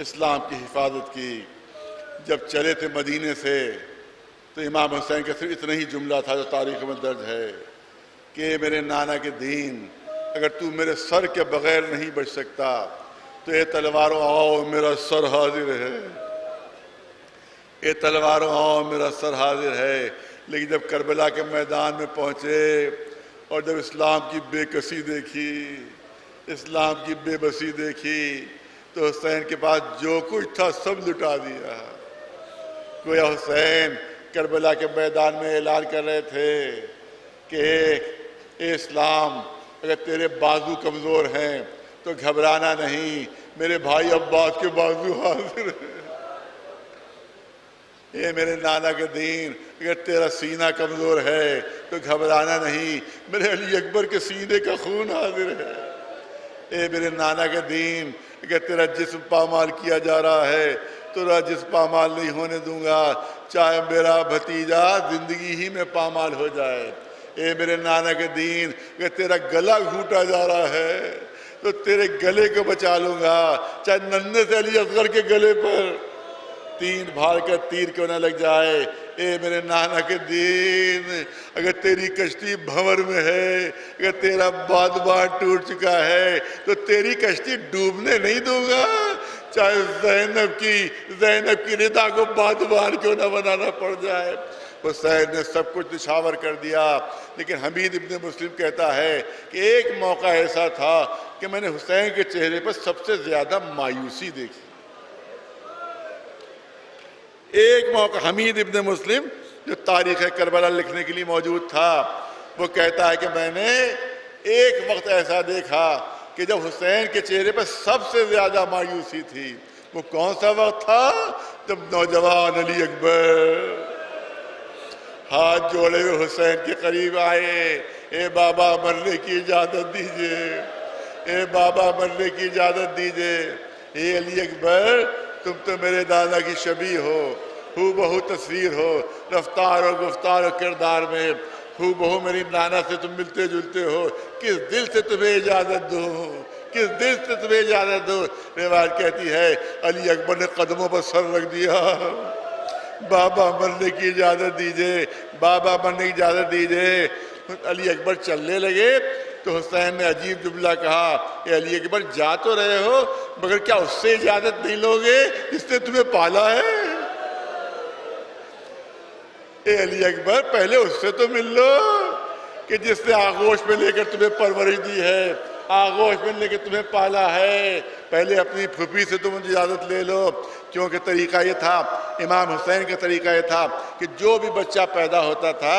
اسلام کی حفاظت کی. جب چلے تھے مدینے سے تو امام حسین کا صرف اتنا ہی جملہ تھا جو تاریخ میں درج ہے کہ میرے نانا کے دین، اگر تو میرے سر کے بغیر نہیں بچ سکتا تو اے تلواروں آؤ میرا سر حاضر ہے، اے تلواروں آؤ میرا سر حاضر ہے. لیکن جب کربلا کے میدان میں پہنچے اور جب اسلام کی بے کسی دیکھی، اسلام کی بے بسی دیکھی، تو حسین کے پاس جو کچھ تھا سب لٹا دیا. گویا حسین کربلا کے میدان میں اعلان کر رہے تھے کہ اے اسلام، اگر تیرے بازو کمزور ہیں تو گھبرانا نہیں، میرے بھائی عباس کے بازو حاضر ہیں. اے میرے نانا کے دین، اگر تیرا سینہ کمزور ہے تو گھبرانا نہیں، میرے علی اکبر کے سینے کا خون حاضر ہے. اے میرے نانا کے دین، اگر تیرا جسم پامال کیا جا رہا ہے تو تیرا جسم پامال نہیں ہونے دوں گا، چاہے میرا بھتیجا زندگی ہی میں پامال ہو جائے. اے میرے نانا کے دین، اگر تیرا گلا گھوٹا جا رہا ہے تو تیرے گلے کو بچا لوں گا، چاہے ننھے سے علی اصغر کے گلے پر 3 بھار کا تیر کیوں نہ لگ جائے. اے میرے نانا کے دین، اگر تیری کشتی بھنور میں ہے، اگر تیرا بادبان ٹوٹ چکا ہے تو تیری کشتی ڈوبنے نہیں دوں گا، چاہے زینب کی ردا کو بادبان کیوں نہ بنانا پڑ جائے. حسین نے سب کچھ نشاور کر دیا. لیکن حمید ابن مسلم کہتا ہے کہ ایک موقع ایسا تھا کہ میں نے حسین کے چہرے پر سب سے زیادہ مایوسی دیکھی. ایک موقع حمید ابن مسلم جو تاریخ کربلا لکھنے کے لیے موجود تھا، وہ کہتا ہے کہ میں نے ایک وقت ایسا دیکھا کہ جب حسین کے چہرے پر سب سے زیادہ مایوسی تھی. وہ کون سا وقت تھا؟ جب نوجوان علی اکبر ہاتھ جوڑے ہوئے حسین کے قریب آئے. اے بابا مرنے کی اجازت دیجئے، اے بابا مرنے کی اجازت دیجئے. اے علی اکبر، تم تو میرے دادا کی شبیہ ہو بہو تصویر ہو، رفتار و گفتار و کردار میں ہو بہو میری نانا سے تم ملتے جلتے ہو. کس دل سے تمہیں اجازت دوں، کس دل سے تمہیں اجازت دوں. روایت کہتی ہے علی اکبر نے قدموں پر سر رکھ دیا. بابا مرنے کی اجازت دیجئے، بابا مرنے کی اجازت دیجئے. علی اکبر چلنے لگے تو حسین نے عجیب جملہ کہا، اے علی اکبر جا تو رہے ہو مگر کیا اس سے اجازت نہیں لوگے جس نے تمہیں پالا ہے؟ اے علی اکبر پہلے اس سے تو مل لو کہ جس نے آغوش میں لے کر تمہیں پرورش دی ہے، آغوش میں لے کے تمہیں پالا ہے. پہلے اپنی پھوپھی سے تم اجازت لے لو. کیونکہ طریقہ یہ تھا، امام حسین کا طریقہ یہ تھا کہ جو بھی بچہ پیدا ہوتا تھا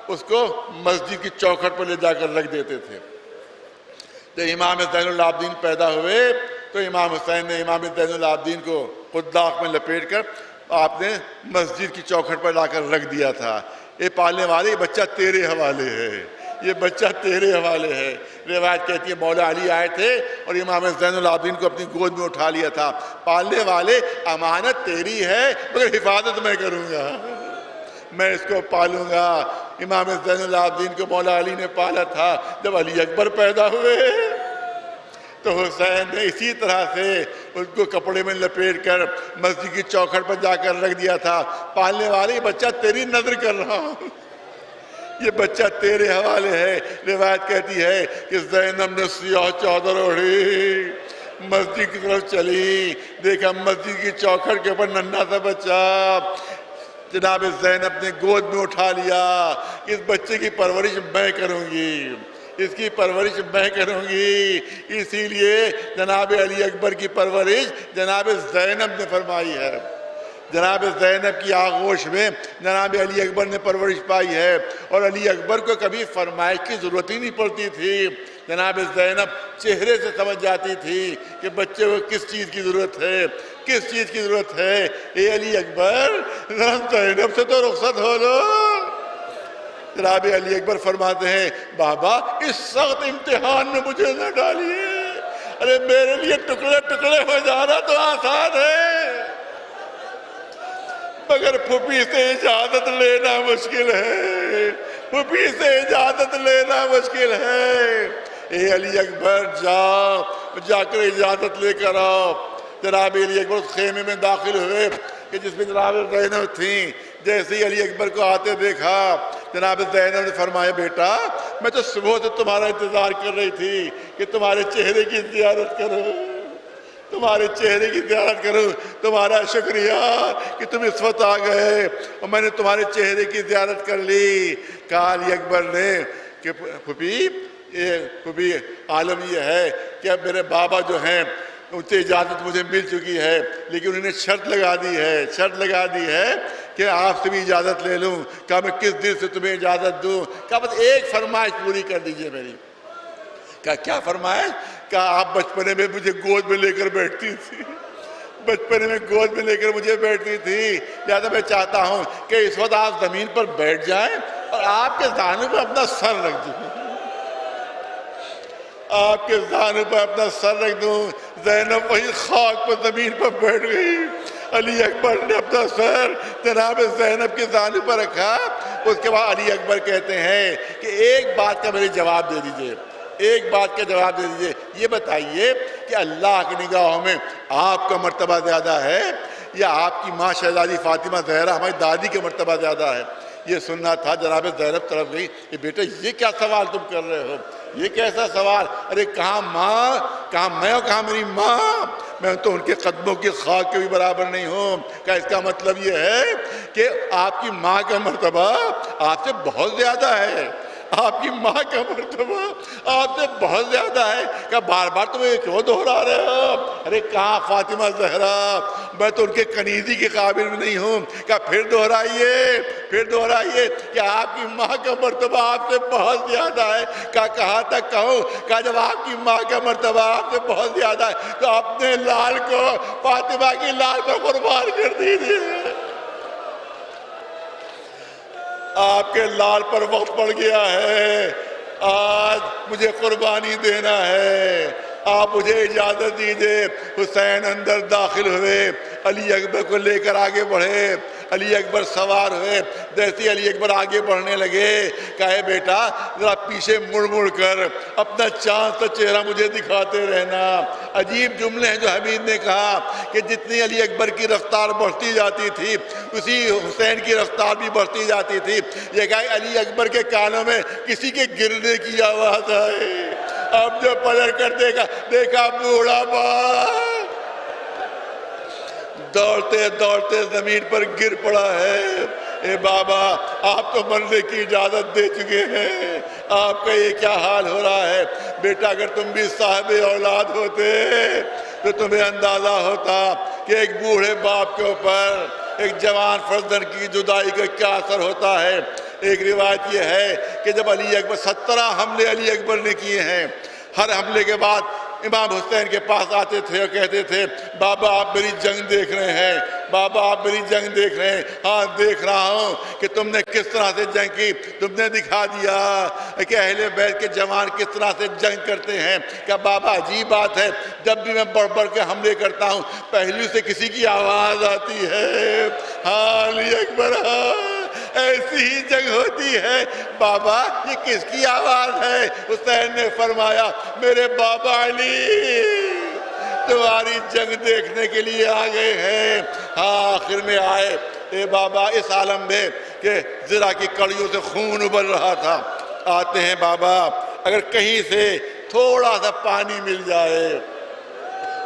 اس کو مسجد کی چوکھٹ پر لے جا کر رکھ دیتے تھے. جب امام زین العابدین پیدا ہوئے تو امام حسین نے امام زین العابدین کو قداق میں لپیٹ کر آپ نے مسجد کی چوکھٹ پر لا کر رکھ دیا تھا. اے پالنے والے، بچہ تیرے حوالے ہے، یہ بچہ تیرے حوالے ہے۔ روایت کہتی ہے مولا علی آئے تھے اور امام زین العابدین کو اپنی گود میں اٹھا لیا تھا۔ پالنے والے امانت تیری ہے مگر حفاظت میں کروں گا، میں اس کو پالوں گا۔ امام زین العابدین کو مولا علی نے پالا تھا۔ جب علی اکبر پیدا ہوئے تو حسین نے اسی طرح سے ان کو کپڑے میں لپیٹ کر مسجد کی چوکھٹ پر جا کر رکھ دیا تھا۔ پالنے والے یہ بچہ تیری نظر کر رہا ہوں، یہ بچہ تیرے حوالے ہے۔ روایت کہتی ہے کہ زینب نے سیاہ چادر اوڑھی، مسجد کی طرف چلی، دیکھا مسجد کی چوکھٹ کے اوپر ننھا سا بچہ، جناب زینب نے گود میں اٹھا لیا۔ اس بچے کی پرورش میں کروں گی، اس کی پرورش میں کروں گی۔ اسی لیے جناب علی اکبر کی پرورش جناب زینب نے فرمائی ہے، جناب زینب کی آغوش میں جناب علی اکبر نے پرورش پائی ہے، اور علی اکبر کو کبھی فرمائش کی ضرورت ہی نہیں پڑتی تھی۔ جناب زینب چہرے سے سمجھ جاتی تھی کہ بچے کو کس چیز کی ضرورت ہے، کس چیز کی ضرورت ہے۔ اے علی اکبر زینب سے تو رخصت ہو لو۔ جناب علی اکبر فرماتے ہیں بابا اس سخت امتحان میں مجھے نہ ڈالیے، ارے میرے لیے ٹکڑے ٹکڑے ہو جانا تو آسان ہے، مگر پھوپھی سے اجازت لینا مشکل ہے، پھوپھی سے اجازت لینا مشکل ہے۔ اے علی اکبر جا کر اجازت لے کر آؤ۔ جناب علی اکبر اس خیمے میں داخل ہوئے کہ جس میں جناب زینب تھیں۔ جیسے ہی علی اکبر کو آتے دیکھا، جناب زینب نے فرمایا بیٹا میں تو صبح سے تمہارا انتظار کر رہی تھی کہ تمہارے چہرے کی زیارت کروں، تمہارے چہرے کی زیارت کروں، تمہارا شکریہ کہ تم اس وقت آ گئے اور میں نے تمہارے چہرے کی زیارت کر لی۔ کہا علی اکبر نے کہ پھوپھی عالم یہ ہے کہ اب میرے بابا جو ہیں ان سے اجازت مجھے مل چکی ہے، لیکن انہوں نے شرط لگا دی ہے کہ آپ سے بھی اجازت لے لوں۔ کہا میں کس دل سے تمہیں اجازت دوں؟ کہا بس ایک فرمائش پوری کر دیجئے میری۔ کہا کیا فرمائش؟ کہا آپ بچپنے میں مجھے گود میں لے کر بیٹھتی تھی، بچپنے میں گود میں لے کر مجھے بیٹھتی تھی، لہذا میں چاہتا ہوں کہ اس وقت آپ زمین پر بیٹھ جائیں اور آپ کے زانوں پہ اپنا سر رکھ دوں، آپ کے زانوں پر اپنا سر رکھ دوں۔ زینب وہی خاک پر زمین پر بیٹھ گئی۔ علی اکبر نے اپنا سر جناب زینب کے زانوں پر رکھا۔ اس کے بعد علی اکبر کہتے ہیں کہ ایک بات کا مجھے جواب دے دیجئے، ایک بات کا جواب دے دیجئے، یہ بتائیے کہ اللہ کی نگاہوں میں آپ کا مرتبہ زیادہ ہے یا آپ کی ماں شہزادی فاطمہ زہرا ہماری دادی کا مرتبہ زیادہ ہے؟ یہ سننا تھا۔ جناب زینب طرف گئی کہ بیٹا یہ کیا سوال تم کر رہے ہو، یہ کیسا سوال؟ ارے کہاں ماں، کہاں میں اور کہاں میری ماں، میں تو ان کے قدموں کی خاک کے بھی برابر نہیں ہوں۔ کہ اس کا مطلب یہ ہے کہ آپ کی ماں کا مرتبہ آپ سے بہت زیادہ ہے، آپ کی ماں کا مرتبہ آپ سے بہت زیادہ ہے۔ کہ بار بار تم یہ کیوں دہرا رہے ہو؟ ارے کہاں فاطمہ زہرا، میں تو ان کے کنیزی کے قابل بھی نہیں ہوں۔ کہ پھر دہرائیے کہ آپ کی ماں کا مرتبہ آپ سے بہت زیادہ ہے۔ کہاں تک کہوں؟ کہ جب آپ کی ماں کا مرتبہ آپ سے بہت زیادہ ہے تو اپنے لال کو، فاطمہ کی لال کو قربان کر دیجیے۔ آپ کے لال پر وقت پڑ گیا ہے، آج مجھے قربانی دینا ہے، آپ مجھے اجازت دیجئے۔ حسین اندر داخل ہوئے، علی اکبر کو لے کر آگے بڑھے، علی اکبر سوار ہوئے۔ جیسے علی اکبر آگے بڑھنے لگے، کہے بیٹا ذرا پیچھے مڑ مڑ کر اپنا چاند سا چہرہ مجھے دکھاتے رہنا۔ عجیب جملے ہیں جو حمید نے کہا کہ جتنی علی اکبر کی رفتار بڑھتی جاتی تھی اسی حسین کی رفتار بھی بڑھتی جاتی تھی۔ یہ کہا علی اکبر کے کانوں میں کسی کے گرنے کی آواز آئے، اب جو پلٹ کر دیکھا بوڑھا باپ دوڑتے دوڑتے زمین پر گر پڑا ہے۔ اے بابا آپ تو مرنے کی اجازت دے چکے ہیں، آپ کا یہ کیا حال ہو رہا ہے؟ بیٹا اگر تم بھی صاحب اولاد ہوتے تو تمہیں اندازہ ہوتا کہ ایک بوڑھے باپ کے اوپر ایک جوان فرزند کی جدائی کا کیا اثر ہوتا ہے۔ ایک روایت یہ ہے کہ جب علی اکبر 17 حملے علی اکبر نے کیے ہیں، ہر حملے کے بعد امام حسین کے پاس آتے تھے اور کہتے تھے بابا آپ میری جنگ دیکھ رہے ہیں، بابا آپ میری جنگ دیکھ رہے ہیں؟ ہاں دیکھ رہا ہوں کہ تم نے کس طرح سے جنگ کی، تم نے دکھا دیا کہ اہل بیت کے جوان کس طرح سے جنگ کرتے ہیں۔ کہ بابا عجیب بات ہے، جب بھی میں بڑھ بڑھ کے حملے کرتا ہوں پہلو سے کسی کی آواز آتی ہے، ہاں علی اکبر ہاں ایسی ہی جنگ ہوتی ہے۔ بابا یہ کس کی آواز ہے؟ حسین نے فرمایا میرے بابا علی تمہاری جنگ دیکھنے کے لیے آ گئے ہیں۔ ہاں آخر میں آئے اے بابا اس عالم میں کہ زرہ کی کڑیوں سے خون ابل رہا تھا۔ آتے ہیں بابا اگر کہیں سے تھوڑا سا پانی مل جائے،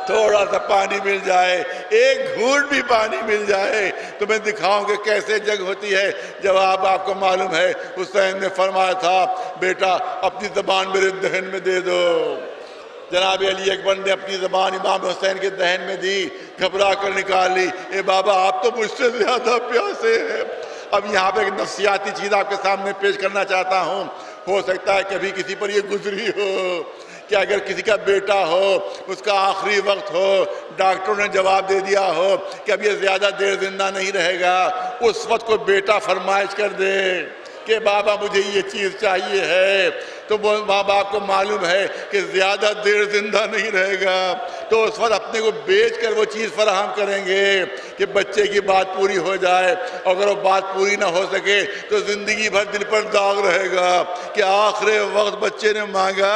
تھوڑا سا پانی مل جائے، ایک گھونٹ بھی پانی مل جائے تو میں دکھاؤں کہ کیسے جنگ ہوتی ہے۔ جواب آپ کو معلوم ہے، حسین نے فرمایا تھا بیٹا اپنی زبان میرے دہن میں دے دو۔ جناب علی اکبر نے اپنی زبان امام حسین کے دہن میں دی، گھبرا کر نکال لی۔ اے بابا آپ تو مجھ سے زیادہ پیاسے ہیں۔ اب یہاں پہ ایک نفسیاتی چیز آپ کے سامنے پیش کرنا چاہتا ہوں۔ ہو سکتا ہے کبھی کسی پر یہ گزری ہو کہ اگر کسی کا بیٹا ہو، اس کا آخری وقت ہو، ڈاکٹروں نے جواب دے دیا ہو کہ اب یہ زیادہ دیر زندہ نہیں رہے گا، اس وقت کوئی بیٹا فرمائش کر دے کہ بابا مجھے یہ چیز چاہیے ہے، تو وہ ماں باپ کو معلوم ہے کہ زیادہ دیر زندہ نہیں رہے گا، تو اس وقت اپنے کو بیچ کر وہ چیز فراہم کریں گے کہ بچے کی بات پوری ہو جائے۔ اگر وہ بات پوری نہ ہو سکے تو زندگی بھر دل پر داغ رہے گا کہ آخر وقت بچے نے مانگا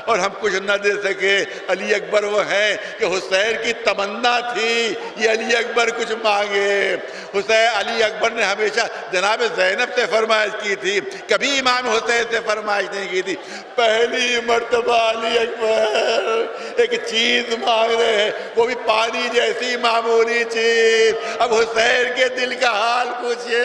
اور ہم کچھ نہ دے سکے۔ علی اکبر وہ ہیں کہ حسین کی تمنا تھی یہ علی اکبر کچھ مانگے۔ حسین علی اکبر نے ہمیشہ جناب زینب سے فرمائش کی تھی، کبھی امام حسین سے فرمائش نہیں کی تھی۔ پہلی مرتبہ علی اکبر ایک چیز مانگ رہے ہیں، وہ بھی پانی جیسی معمولی چیز۔ اب حسین کے دل کا حال پوچھئے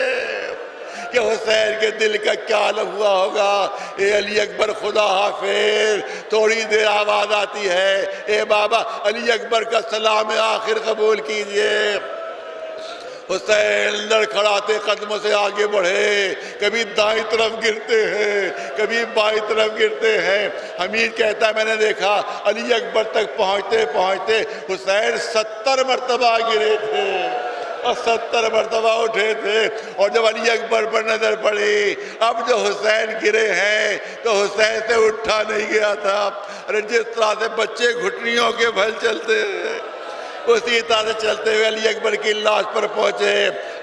کہ حسین کے دل کا کیا ہوا ہوگا۔ اے علی اکبر خدا حافظ، تھوڑی دیر آواز آتی ہے اے بابا علی اکبر کا سلام آخر قبول کیجئے۔ حسین لڑکھڑاتے قدموں سے آگے بڑھے، کبھی دائیں طرف گرتے ہیں کبھی بائیں طرف گرتے ہیں۔ حمید کہتا ہے میں نے دیکھا علی اکبر تک پہنچتے پہنچتے حسین 70 مرتبہ گرے تھے اور 70 مرتبہ اٹھے تھے، اور جب علی اکبر پر نظر پڑی اب جو حسین گرے ہیں تو حسین سے اٹھا نہیں گیا تھا۔ ارے جس طرح سے بچے گھٹنیوں کے بھل چلتے ہیں اسی طرح سے چلتے ہوئے علی اکبر کی لاش پر پہنچے۔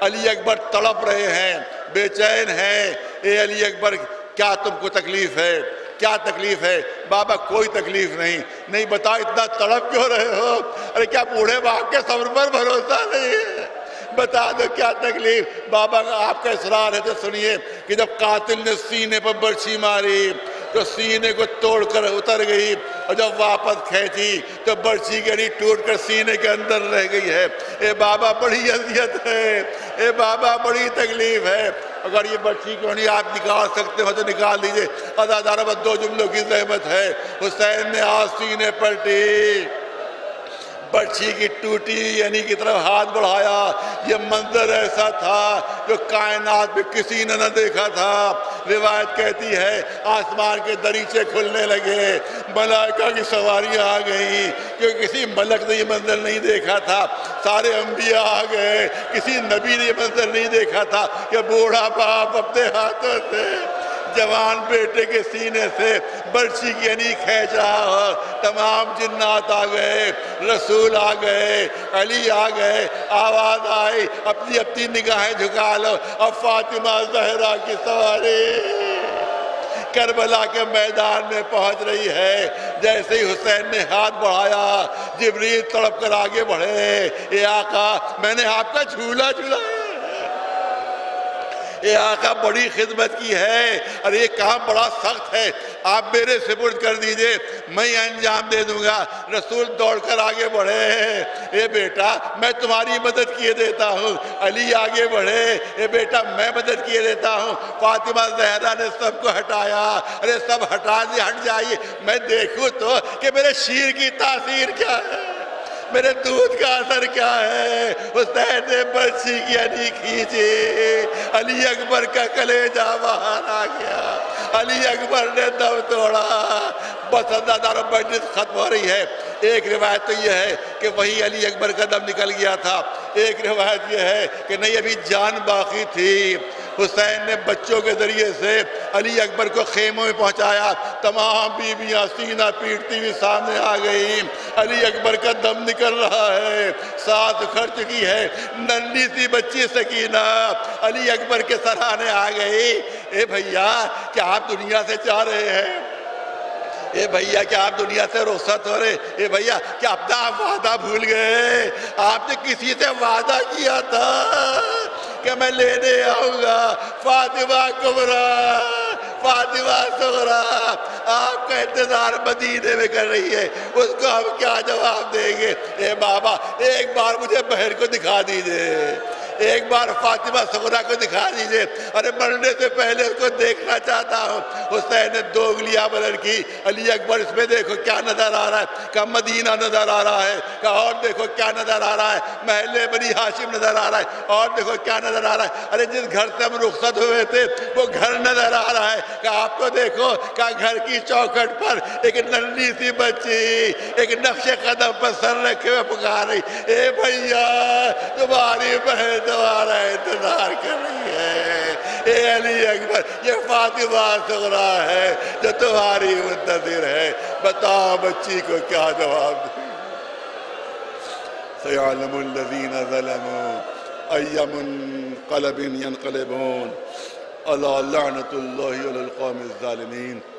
علی اکبر تڑپ رہے ہیں، بے چین ہیں۔ اے علی اکبر کیا تم کو تکلیف ہے؟ کیا تکلیف ہے؟ بابا کوئی تکلیف نہیں بتا اتنا تڑپ کیوں رہے ہو؟ ارے کیا بوڑھے باپ کے صبر پر بھروسہ نہیں ہے؟ بتا دو کیا تکلیف؟ بابا آپ کا اصرار ہے تو سنیے کہ جب قاتل نے سینے پر برچھی ماری تو سینے کو توڑ کر اتر گئی، اور جب واپس کھینچی تو برچھی گری ٹوٹ کر سینے کے اندر رہ گئی ہے۔ اے بابا بڑی اذیت ہے، اے بابا بڑی تکلیف ہے۔ اگر یہ برچھی کیوں نہیں آپ نکال سکتے ہو تو نکال دیجئے۔ ازادارہ بس 2 جملوں کی زحمت ہے۔ حسین نے آج سینے پلٹی، برچھی کی ٹوٹی یعنی کی طرف ہاتھ بڑھایا۔ یہ منظر ایسا تھا جو کائنات میں کسی نے نہ دیکھا تھا۔ روایت کہتی ہے آسمان کے دریچے کھلنے لگے، ملائکہ کی سواریاں آ گئیں، کیونکہ کسی ملک نے یہ منظر نہیں دیکھا تھا۔ سارے انبیاء آ گئے، کسی نبی نے یہ منظر نہیں دیکھا تھا کہ بوڑھا باپ اپنے ہاتھوں سے جوان بیٹے کے سینے سے برچھی کی یعنی کھینچ رہا ہو۔ تمام جنات آ گئے، رسول آ گئے، علی آ گئے، آواز آئی اپنی اپنی نگاہیں جھکا لو۔ اب فاطمہ زہرا کی سواری کربلا کے میدان میں پہنچ رہی ہے۔ جیسے ہی حسین نے ہاتھ بڑھایا جبریل تڑپ کر آگے بڑھے، اے آقا میں نے آپ کا جھولا جھولایا، اے آقا بڑی خدمت کی ہے اور یہ کام بڑا سخت ہے، آپ میرے سپرد کر دیجئے، میں انجام دے دوں گا۔ رسول دوڑ کر آگے بڑھے، اے بیٹا میں تمہاری مدد کیے دیتا ہوں۔ علی آگے بڑھے، اے بیٹا میں مدد کیے دیتا ہوں۔ فاطمہ زہرا نے سب کو ہٹایا، ارے سب ہٹا دے، ہٹ جائیے میں دیکھوں تو کہ میرے شیر کی تاثیر کیا ہے، میرے دودھ کا اثر کیا ہے۔ حسین نے برچھی کی یعنی کھینچی، علی اکبر کا کلیجہ باہر آ گیا، علی اکبر نے دم توڑا۔ بس ازاداروں مجلس ختم ہو رہی ہے۔ ایک روایت تو یہ ہے کہ وہی علی اکبر کا دم نکل گیا تھا، ایک روایت یہ ہے کہ نہیں ابھی جان باقی تھی، حسین نے بچوں کے ذریعے سے علی اکبر کو خیموں میں پہنچایا، تمام بیویاں سینہ پیٹتی ہوئی سامنے آ گئی، علی اکبر کا دم نکل رہا ہے، سانس اکھڑ چکی ہے، ننھی سی بچی سکینہ علی اکبر کے سرانے آ گئی۔ اے بھیا کیا آپ دنیا سے چاہ رہے ہیں؟ اے بھیا کیا آپ دنیا سے رخصت ہو رہے؟ اے بھیا کیا اپنا وعدہ بھول گئے؟ آپ نے کسی سے وعدہ کیا تھا کہ میں لینے آؤں گا فاطمہ کبریٰ، فاطمہ صغریٰ، آپ کا انتظار مدینے میں کر رہی ہے، اس کو ہم کیا جواب دیں گے؟ اے بابا ایک بار مجھے بہن کو دکھا دیجئے، ایک بار فاطمہ صغریٰ کو دکھا دیجئے، ارے مرنے سے پہلے اس کو دیکھنا چاہتا ہوں۔ حسین نے دو انگلیاں بلند کی، علی اکبر اس میں دیکھو کیا نظر آ رہا ہے؟ کہا مدینہ نظر آ رہا ہے۔ کہا اور دیکھو کیا نظر آ رہا ہے؟ محلے بنی ہاشم نظر آ رہا ہے۔ اور دیکھو کیا نظر آ رہا ہے؟ ارے جس گھر سے ہم رخصت ہوئے تھے وہ گھر نظر آ رہا ہے۔ کہا آپ کو دیکھو، کہا گھر کی چوکھٹ پر ایک ننھی سی بچی ایک نقش قدم پر سر رکھے ہوئے پکار رہی، اے بھیا تمہاری بہن تمہارا انتظار کر رہی ہے۔ اے علی اکبر یہ فاطمہ صغریٰ ہے جو تمہاری منتظر ہے، بتاؤ بچی کو کیا جواب دیں؟ سَيَعْلَمُ الَّذِينَ ظَلَمُوا أَيَّ مُنْقَلَبٍ يَنْقَلِبُونَ أَلَا لَعْنَةُ اللَّهِ عَلَى الْقَوْمِ الظَّالِمِينَ۔